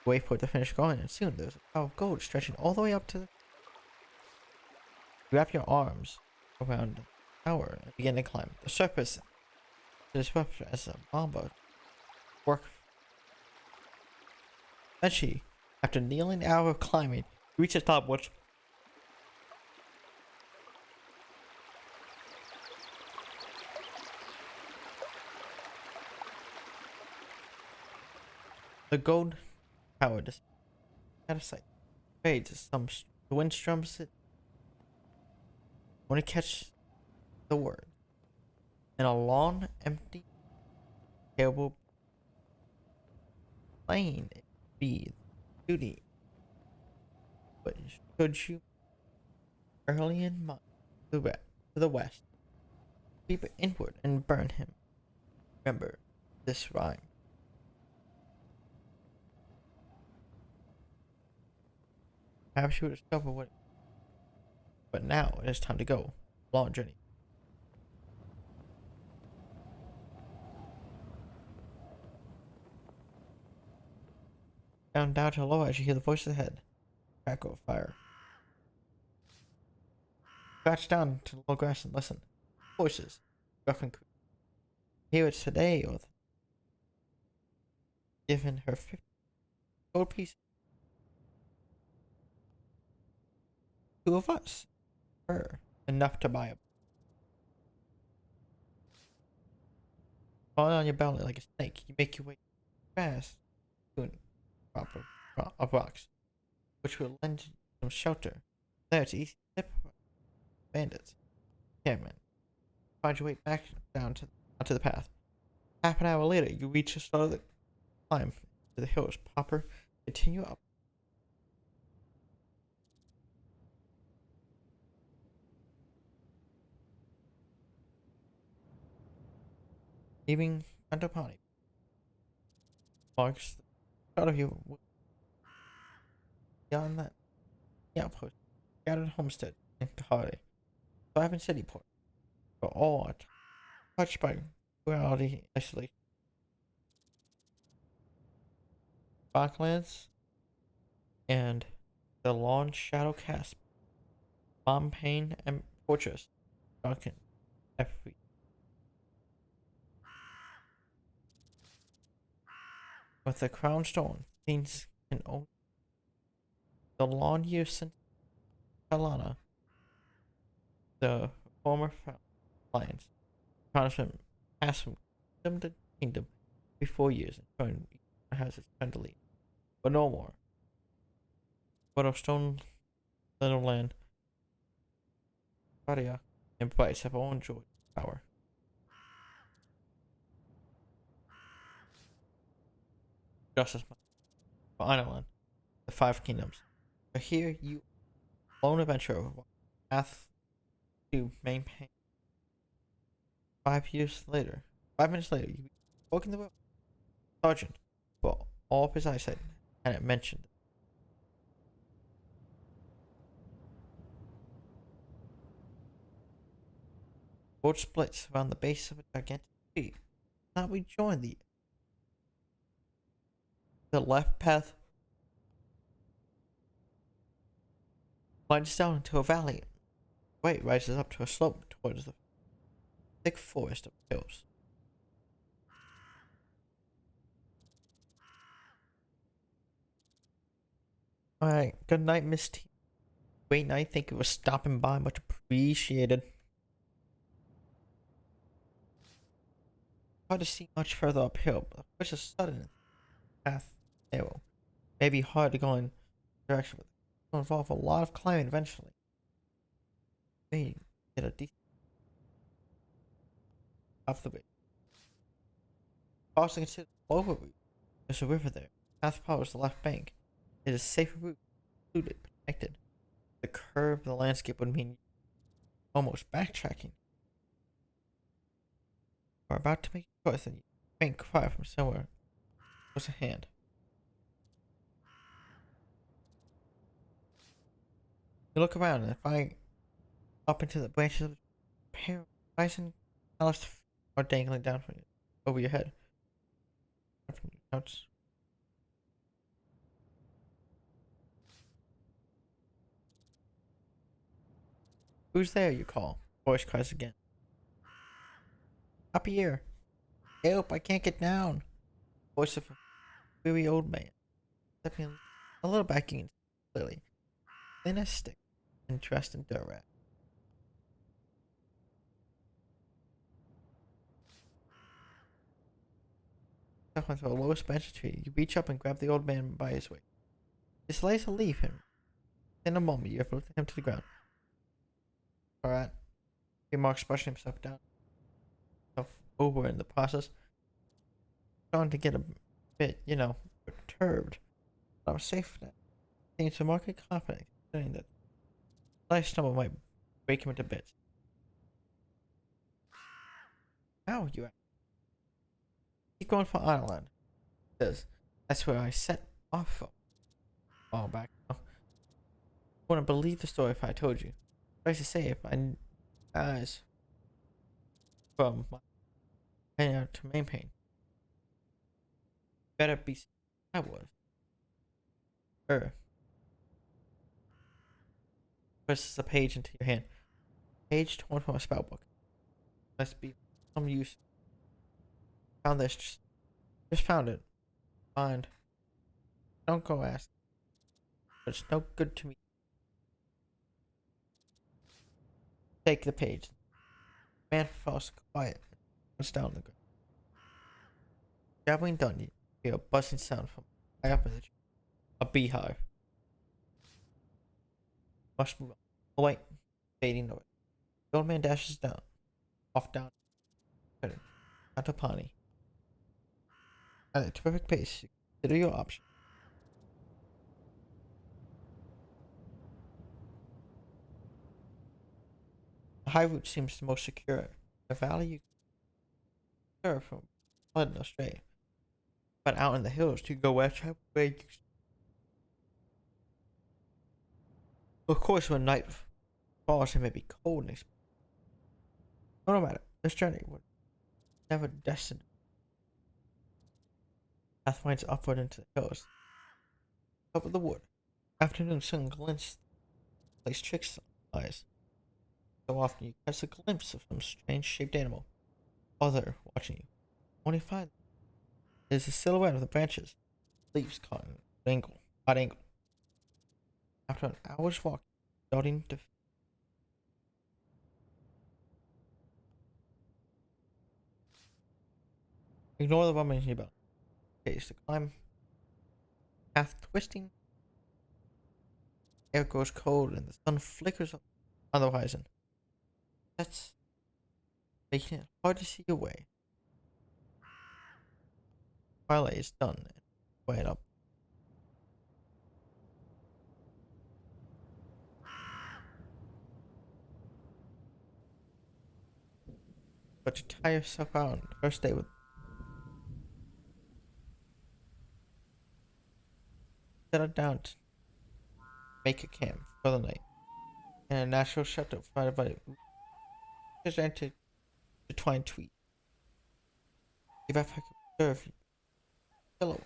Wait for it to finish growing, and soon there's a tower of gold stretching all the way up to the... You wrap your arms around the tower and begin to climb. The surface is as a mamba work. Eventually, after nearly an hour of climbing, you reach the top, which the gold tower just out of sight. Fades as the wind strums it. When it catches the word, in a long, empty, terrible plain, it be duty. But should you early in mind to the west, creep inward and burn him. Remember this rhyme. Perhaps you will discover what. But now it is time to go. Long journey. Down to low as you hear the voice ahead. Crackle of fire. Crouch down to the low grass and listen. voices. Often could hear it today or given her 50 gold pieces. Two of us. Her. Enough to buy a falling on your belly like a snake. You make your way fast to an proper of rocks, which will lend you some shelter. There, it's easy to tip bandits. Cameron, find your way back down to onto the path. Half an hour later, you reach the start of the climb to the hills. Popper, continue up. Leaving Antopani marks the start of your beyond that the outpost. Scattered homestead in Kahari. Surviving city port. But all are touched by reality isolation. Parklands and the long shadow cast. Montaigne and Fortress. Duncan. Every with the crown stone, things can only the long years since Kalana, the former alliance, punishment passed from kingdom to kingdom every 4 years, and has its turn to lead. But no more. But of stone little land, Varia, and Bryce have all enjoyed power. Justice for Ireland, the five kingdoms. But here you lone adventurer path to maintain 5 years later. 5 minutes later, you walk in the room. Sergeant, for all of his eyesight, and it mentioned. Road splits around the base of a gigantic tree. Now we join the left path winds down into a valley. The right rises up to a slope towards the thick forest of hills. Alright, good night, Miss T. Great night, thank you for stopping by, much appreciated. Hard to see much further uphill, but which is sudden path narrow. Maybe hard to go in direction, but it will involve a lot of climbing eventually. Maybe get a decent off the way. Also consider over route. There's a river there. Path follows the left bank. It is a safer route, included, protected. The curve of the landscape would mean almost backtracking. We're about to make a choice and you faint cry from somewhere close at hand. You look around and find up into the branches of a pair of bison colors are dangling down from you, over your head. Who's there? You call. Voice cries again. Up here. Help! I can't get down. Voice of a weary old man. Stepping a little back in, clearly. Thin as stick and dressed in dirt rat. Stuck onto a lowest branch of tree, you reach up and grab the old man by his waist. He slays to leave him. In a moment, you have lifted him to the ground. Alright. He marks brushing himself down. Over in the process. Starting to get a bit, perturbed. But I'm safe now. Seems to market confident, considering that life stumble might break him into bits. How you ask? Keep going for Ireland. Says that's where I set off from. All back. I wouldn't believe the story if I told you. What I should say if I eyes from my pain to main pain. Better be I was. Presses a page into your hand. Page torn from a spell book. Must be some use. Found this. Just found it. Find. Don't go ask. But it's no good to me. Take the page. Man falls quiet. Puts down the ground. Jabbing done. You hear a buzzing sound from high up in the tree. A beehive. Must move on. Oh wait. Fading noise. The old man dashes down. Off down. Out to Pawnee. At a terrific pace. Consider your option. The high route seems the most secure. The valley you can serve from flood and astray. But out in the hills, you go where you. Of course, when night falls, it may be cold and expensive. No matter, this journey was never destined. Path winds upward into the hills. Over the wood. Afternoon sun glints, plays tricks on eyes. So often you catch a glimpse of some strange shaped animal. Other watching you. Only find is the silhouette of the branches. Leaves caught in an angle. Odd angle. After an hour's walk, starting to ignore the rumbling about. Case to climb. Path twisting. Air grows cold and the sun flickers on the horizon. That's making it hard to see your way. Twilight is done and quiet up. But to tie yourself out on the first day with settle down to make a camp for the night. And a natural shelter provided by just entered the twine tweet. If I could serve you, pillow,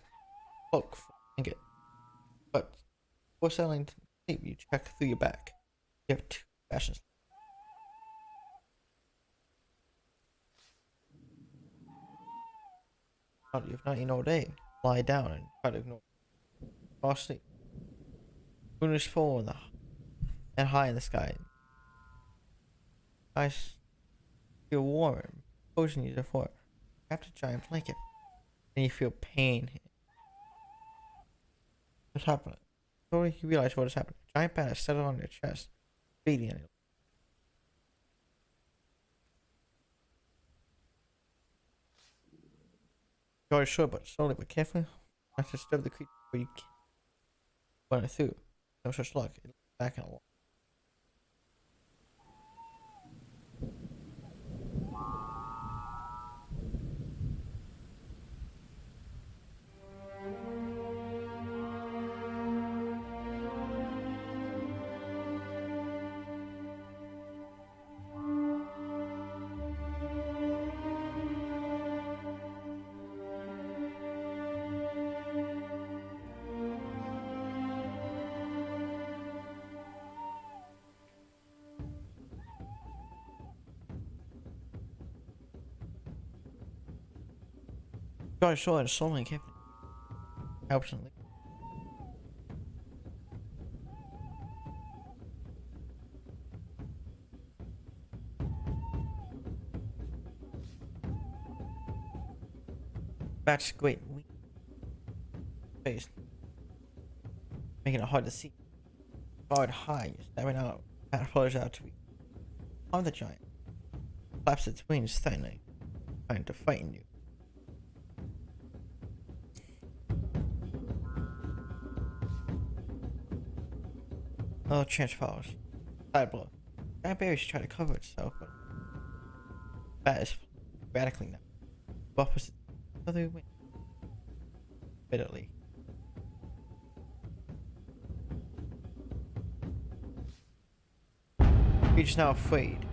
cloak, blanket. But before settling to sleep, you check through your bag. You have two fashions. You've not eaten all day. Lie down and try to ignore. Fall asleep. Moon is full and high in the sky. Eyes feel warm and cozy you therefore. Wrapped a giant blanket. And you feel pain. What's happening? Slowly you realize what has happened. A giant bat is settled on your chest, beating on you. You are sure, but slowly but carefully, not to disturb the creature before you run it through. No such luck. It looks back and along. You are sure, and slowly kept absently. Bat's great weak face, making it hard to see. Guard high, you're stabbing out. Bat flutters out to be on the giant. Flaps its wings tightly, trying to frighten you. Another chance follows. Side blow. Giant berries try to cover itself, but bat is radically now. Opposite other wing. Bitterly. Creature's now afraid.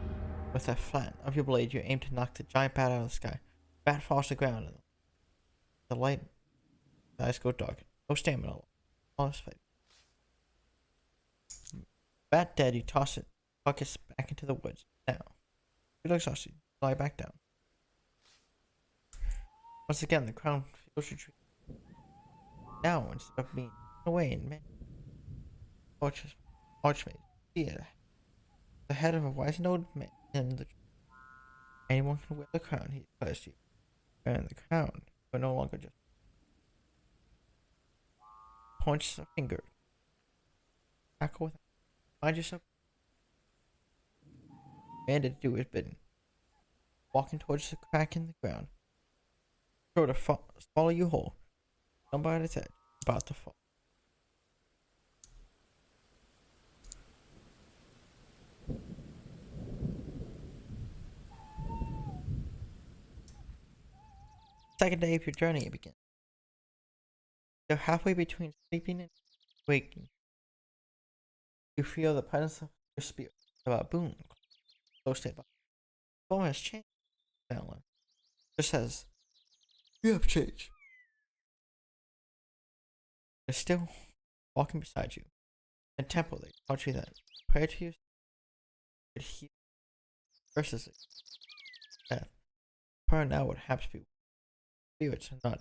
With the flat of your blade, you aim to knock the giant bat out of the sky. Bat falls to the ground, and the light eyes go dark. No stamina. All his fight. Bat dead, you toss it, carcass back into the woods. Now, you're exhausted. lie back down. Once again, the crown feels retreat. Now, instead of being away in many archmages, see it. The head of a wise and old man in the anyone can wear the crown he declares to you. And the crown will no longer just points a finger. Tackle with find yourself commanded to do his bidding. Walking towards the crack in the ground. Sure to swallow you whole. Somebody at its edge, about to fall. Second day of your journey begins. You're halfway between sleeping and waking. You feel the presence of your spirit. About boom. Close to it. The phone has changed. Alan just says, you have changed. They're still walking beside you. In temple, they taught you that prayer to you could heal versus that prayer now would have to be spirits are not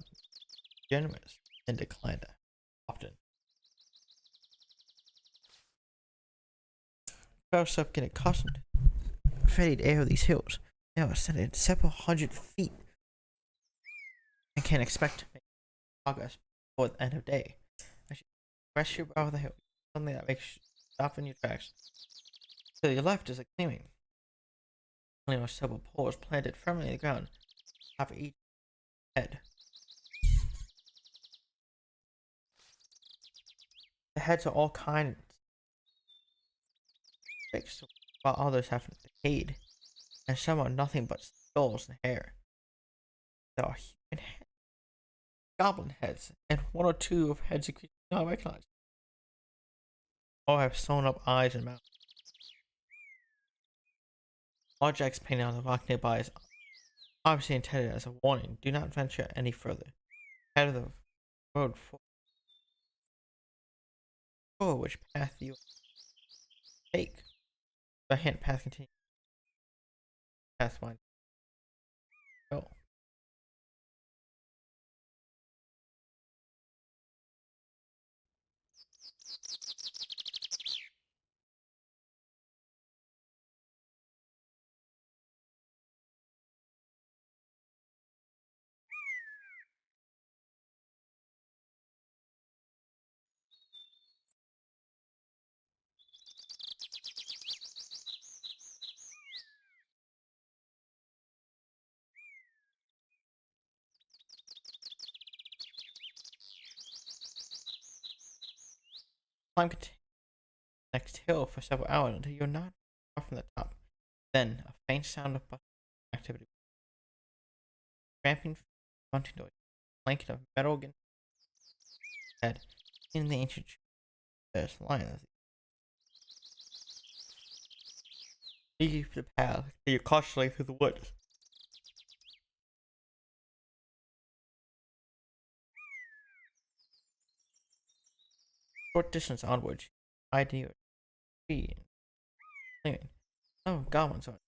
generous and decline often. Crowds stop getting accustomed to the faded air of these hills. Now ascended several hundred feet and can expect to make progress before the end of day. As you rest your brow of the hill, something that makes you stop in your tracks. To your left is a clearing. Only with several poles planted firmly in the ground, half each head. The heads are all kinds fixed, while others have decayed, and some are nothing but skulls and hair. There are human heads, goblin heads, and one or two of heads of creatures not recognized. All have sewn up eyes and mouths. Large X painted on the rock nearby is obviously intended as a warning. Do not venture any further. Head of the road for which path you take. The hint path continues. Path one. Go. Climb next hill for several hours until you're not far from the top. Then a faint sound of activity. Tramping, grunting noise, blanket of metal against the head. In the ancient there's lions. Leave the path, you're cautiously through the woods. Short distance onwards, idea tree and clearing. Some goblins are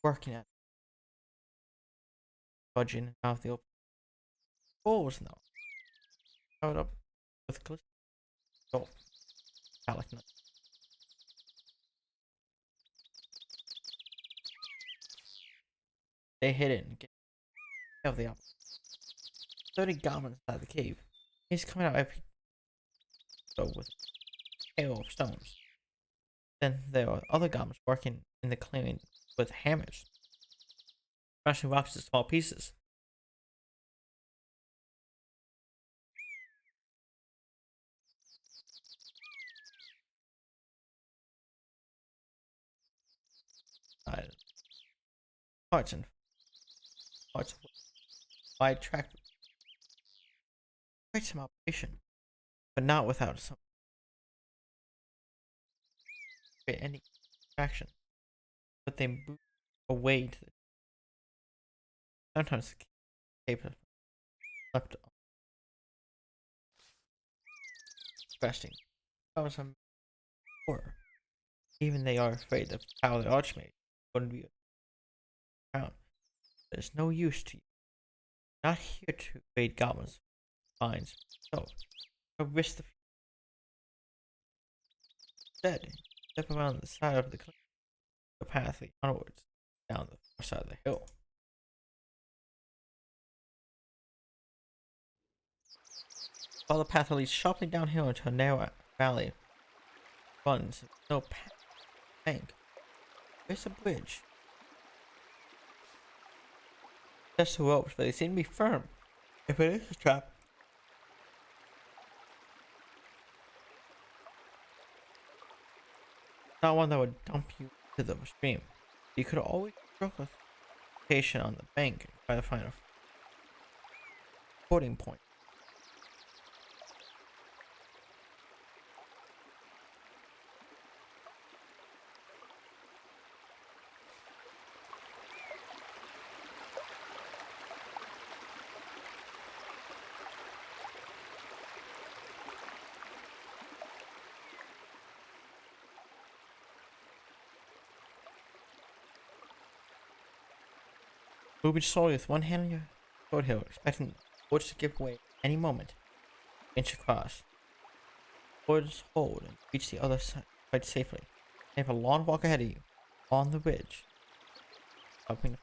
working at budging out of the open. Wolves now, covered up with glistening gold, metallic nuts. They hid it and get out of the apple. 30 goblins inside the cave. He's coming out every so with a hail of stones. Then there are other goblins working in the clearing with hammers, smashing rocks to small pieces. Uh, parts and parts of wide track. Quite some operation, but not without some any traction. But they move away to the sometimes cave left resting. Cause some horror. Even they are afraid of how the archmage wouldn't be around. There's no use to you. Not here to evade goblins, vines, so don't risk instead. Step around the side of the cliff, the path leads onwards, down the far side of the hill. Follow the path that leads sharply downhill into a narrow valley. Runs, no path, bank. There's a bridge. Just the ropes, but they seem to be firm. If it is a trap, not one that would dump you into the stream. You could always stroke a location on the bank and try to find a fording point. Moving slowly with one hand on your sword hill, expecting the woods to give way any moment. Inch across. Woods hold and reach the other side quite safely. You have a long walk ahead of you, on the ridge. Helping the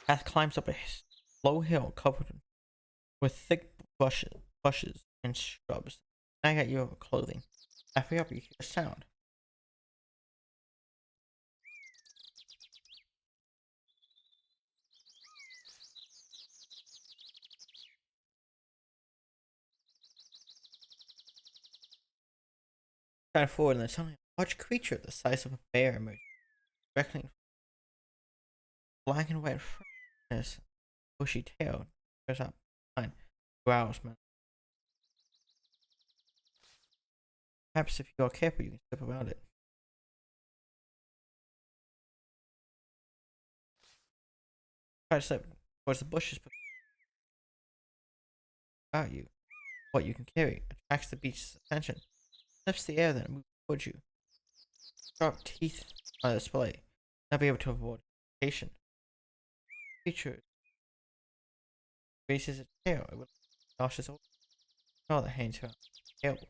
path climbs up a low hill covered with thick bushes and shrubs. Snag at your clothing. Halfway up, you hear a sound. Kind forward, and then suddenly a large creature the size of a bear emerges, directly black and white fur and his bushy tail goes up behind, growls, man. Perhaps if you are careful, you can step around it. Try to step towards the bushes, but about you, what you can carry attracts the beast's attention. Sniffs the air, then moves towards you. Sharp teeth on display. Not be able to avoid irritation. Creature raises its tail. It will nauseous odor. All the hands are terrible.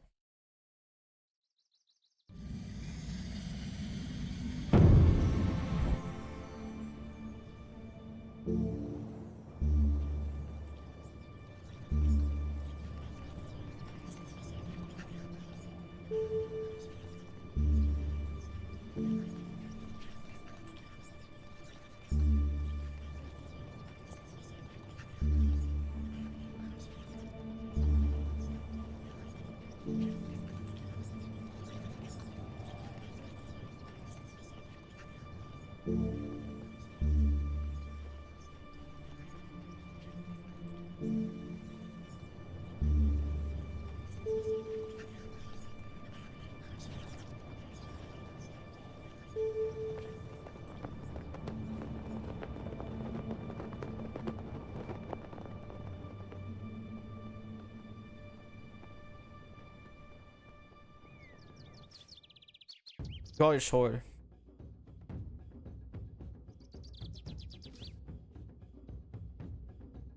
Draw your sword.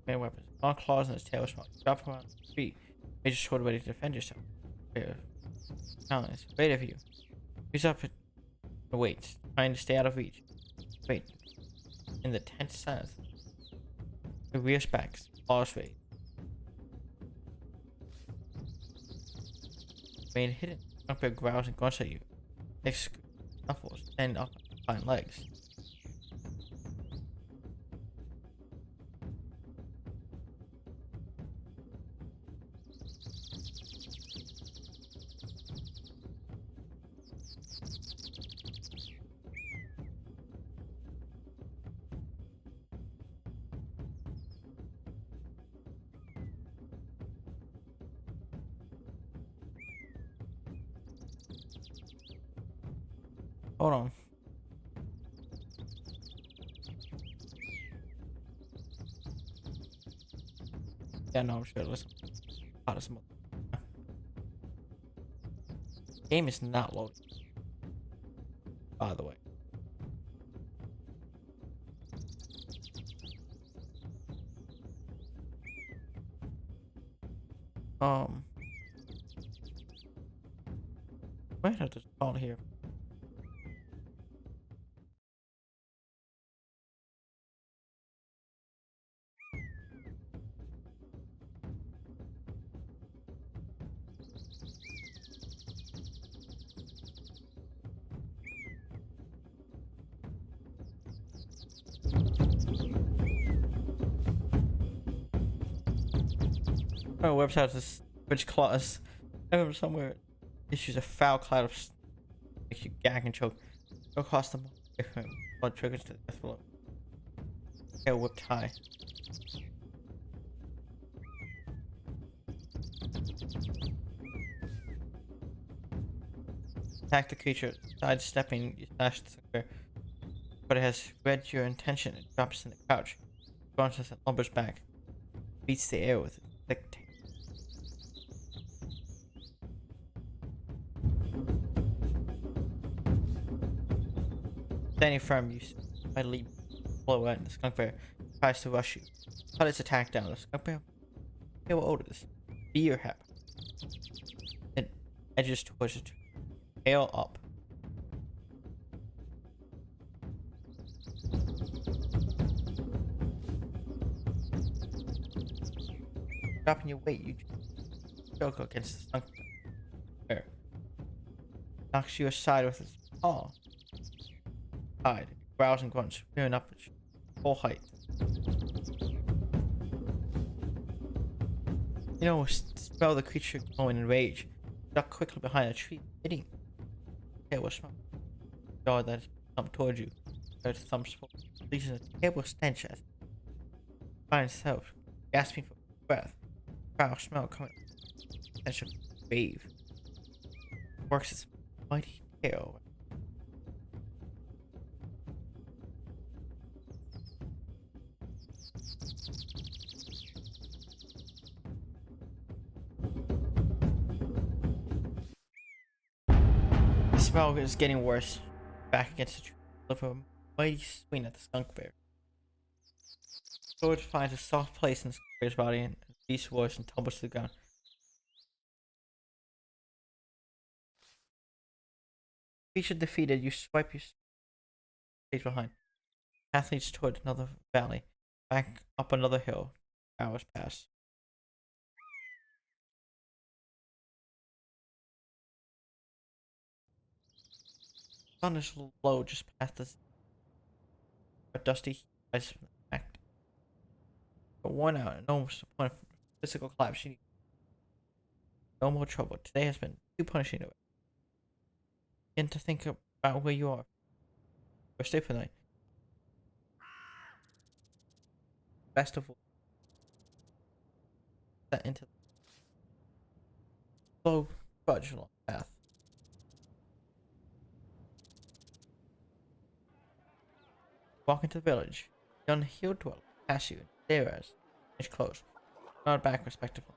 Main weapons. Long claws and his tail strong. Drop him on his feet. Make your sword ready to defend yourself. Talents. Wait of you. Use up and wait. Trying to stay out of reach. Wait. In the tense silence. The rear backs. Pause wait. Remain hidden. Jumper growls and grunts at you. Next snuffles. Stand up on legs. Hold on. Yeah, no, I'm sure. Listen. Hottest mother. Game is not loading, by the way. Might have to call here. Oh, website is which clause somewhere issues a foul cloud of makes you gag and choke. Go across the blood triggers to the death below. Hair whipped high. Attack the creature, sidestepping, you smash the square, but it has read your intention and drops in the couch. Launches and lumbers back, beats the air with its thick tail. Standing firm, you slightly blow at the skunk bear tries to rush you. Cut its attack down. The skunk bear will order this. Be your hep. It edges towards it. Tail up. Dropping your weight, you choke against the skunk bear. Knocks you aside with its paw. Hide. Growls and grunts, rearing up at full height. You know, smell the creature going in rage. Duck quickly behind a tree, hitting. Tail smell. Jaw that thumped towards you. Its thumbs releasing a terrible stench as it finds itself, gasping for breath. Foul smell coming. Stench of wave. Works its mighty tail. The smell is getting worse. Back against the tree, with a mighty swing at the skunk bear. Sword finds a soft place in the skunk bear's body and beats worse and tumbles to the ground. Creature defeated, you swipe your stage behind. Path leads toward another valley. Back up another hill. Hours pass. Sun is low just past the a dusty ice act. But worn out and almost to the point of physical collapse, you need no more trouble. Today has been too punishing. Begin to think about where you are. Or stay for the night. Best of all, set into the slow, fudge along the path. Walk into the village. The unhealed dweller pass you and stare as finish close. Nod back respectively.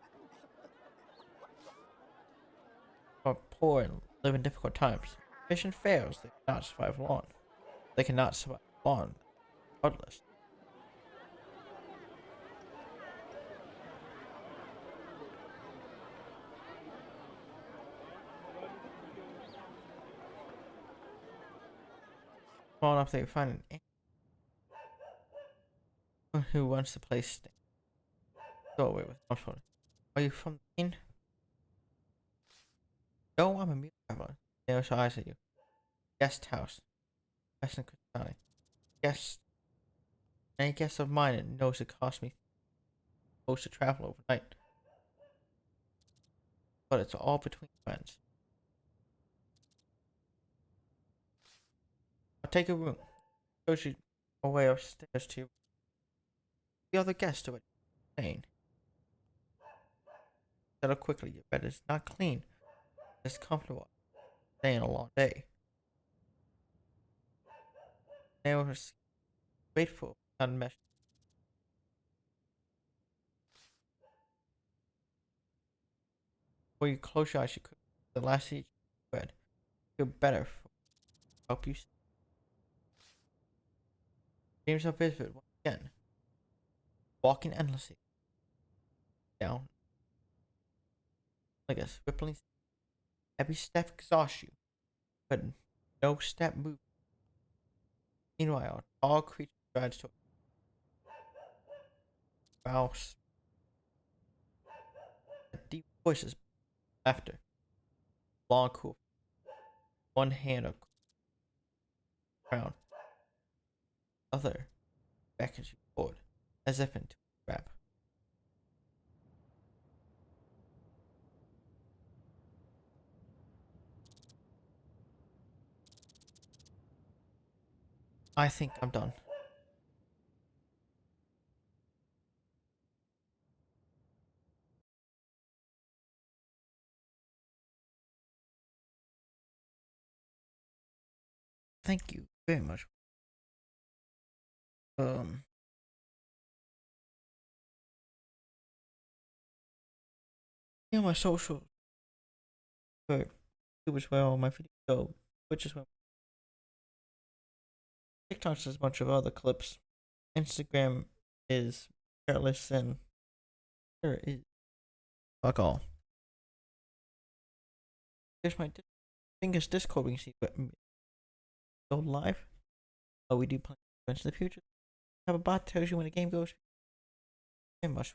Are poor and live in difficult times. Mission fails, they cannot survive long. They cannot survive long, regardless. Small enough they find an inn who wants the place doorway with mouthful. Are you from the inn? No, I'm a mule traveler. There's eyes at you. Guest house. Western County. Guest. Any guest of mine that knows it cost me close to travel overnight. But it's all between friends. I'll take a room. Shows you a way upstairs to the other guests are saying. Settle quickly, your bed is not clean. It's comfortable. Staying a long day. They were grateful, unmeshed. Before you close your eyes, you could the last seat you read. Feel better. Help you. Dreams are vivid once again. Walking endlessly down like a rippling. Every step exhausts you, but no step moves. Meanwhile, a tall creature strides toward you. Mouse, deep voices, laughter, long cool. One hand on the ground, other beckons you forward, as if into a trap. I think I'm done. Thank you very much. Um, yeah, my social, but YouTube as well, my video, so Twitch as well. TikTok's just a bunch of other clips. Instagram is careless and there is fuck all. Here's my thing is Discord. We can see go live. Oh, we do play events in the future. Have a bot tells you when the game goes. Very much.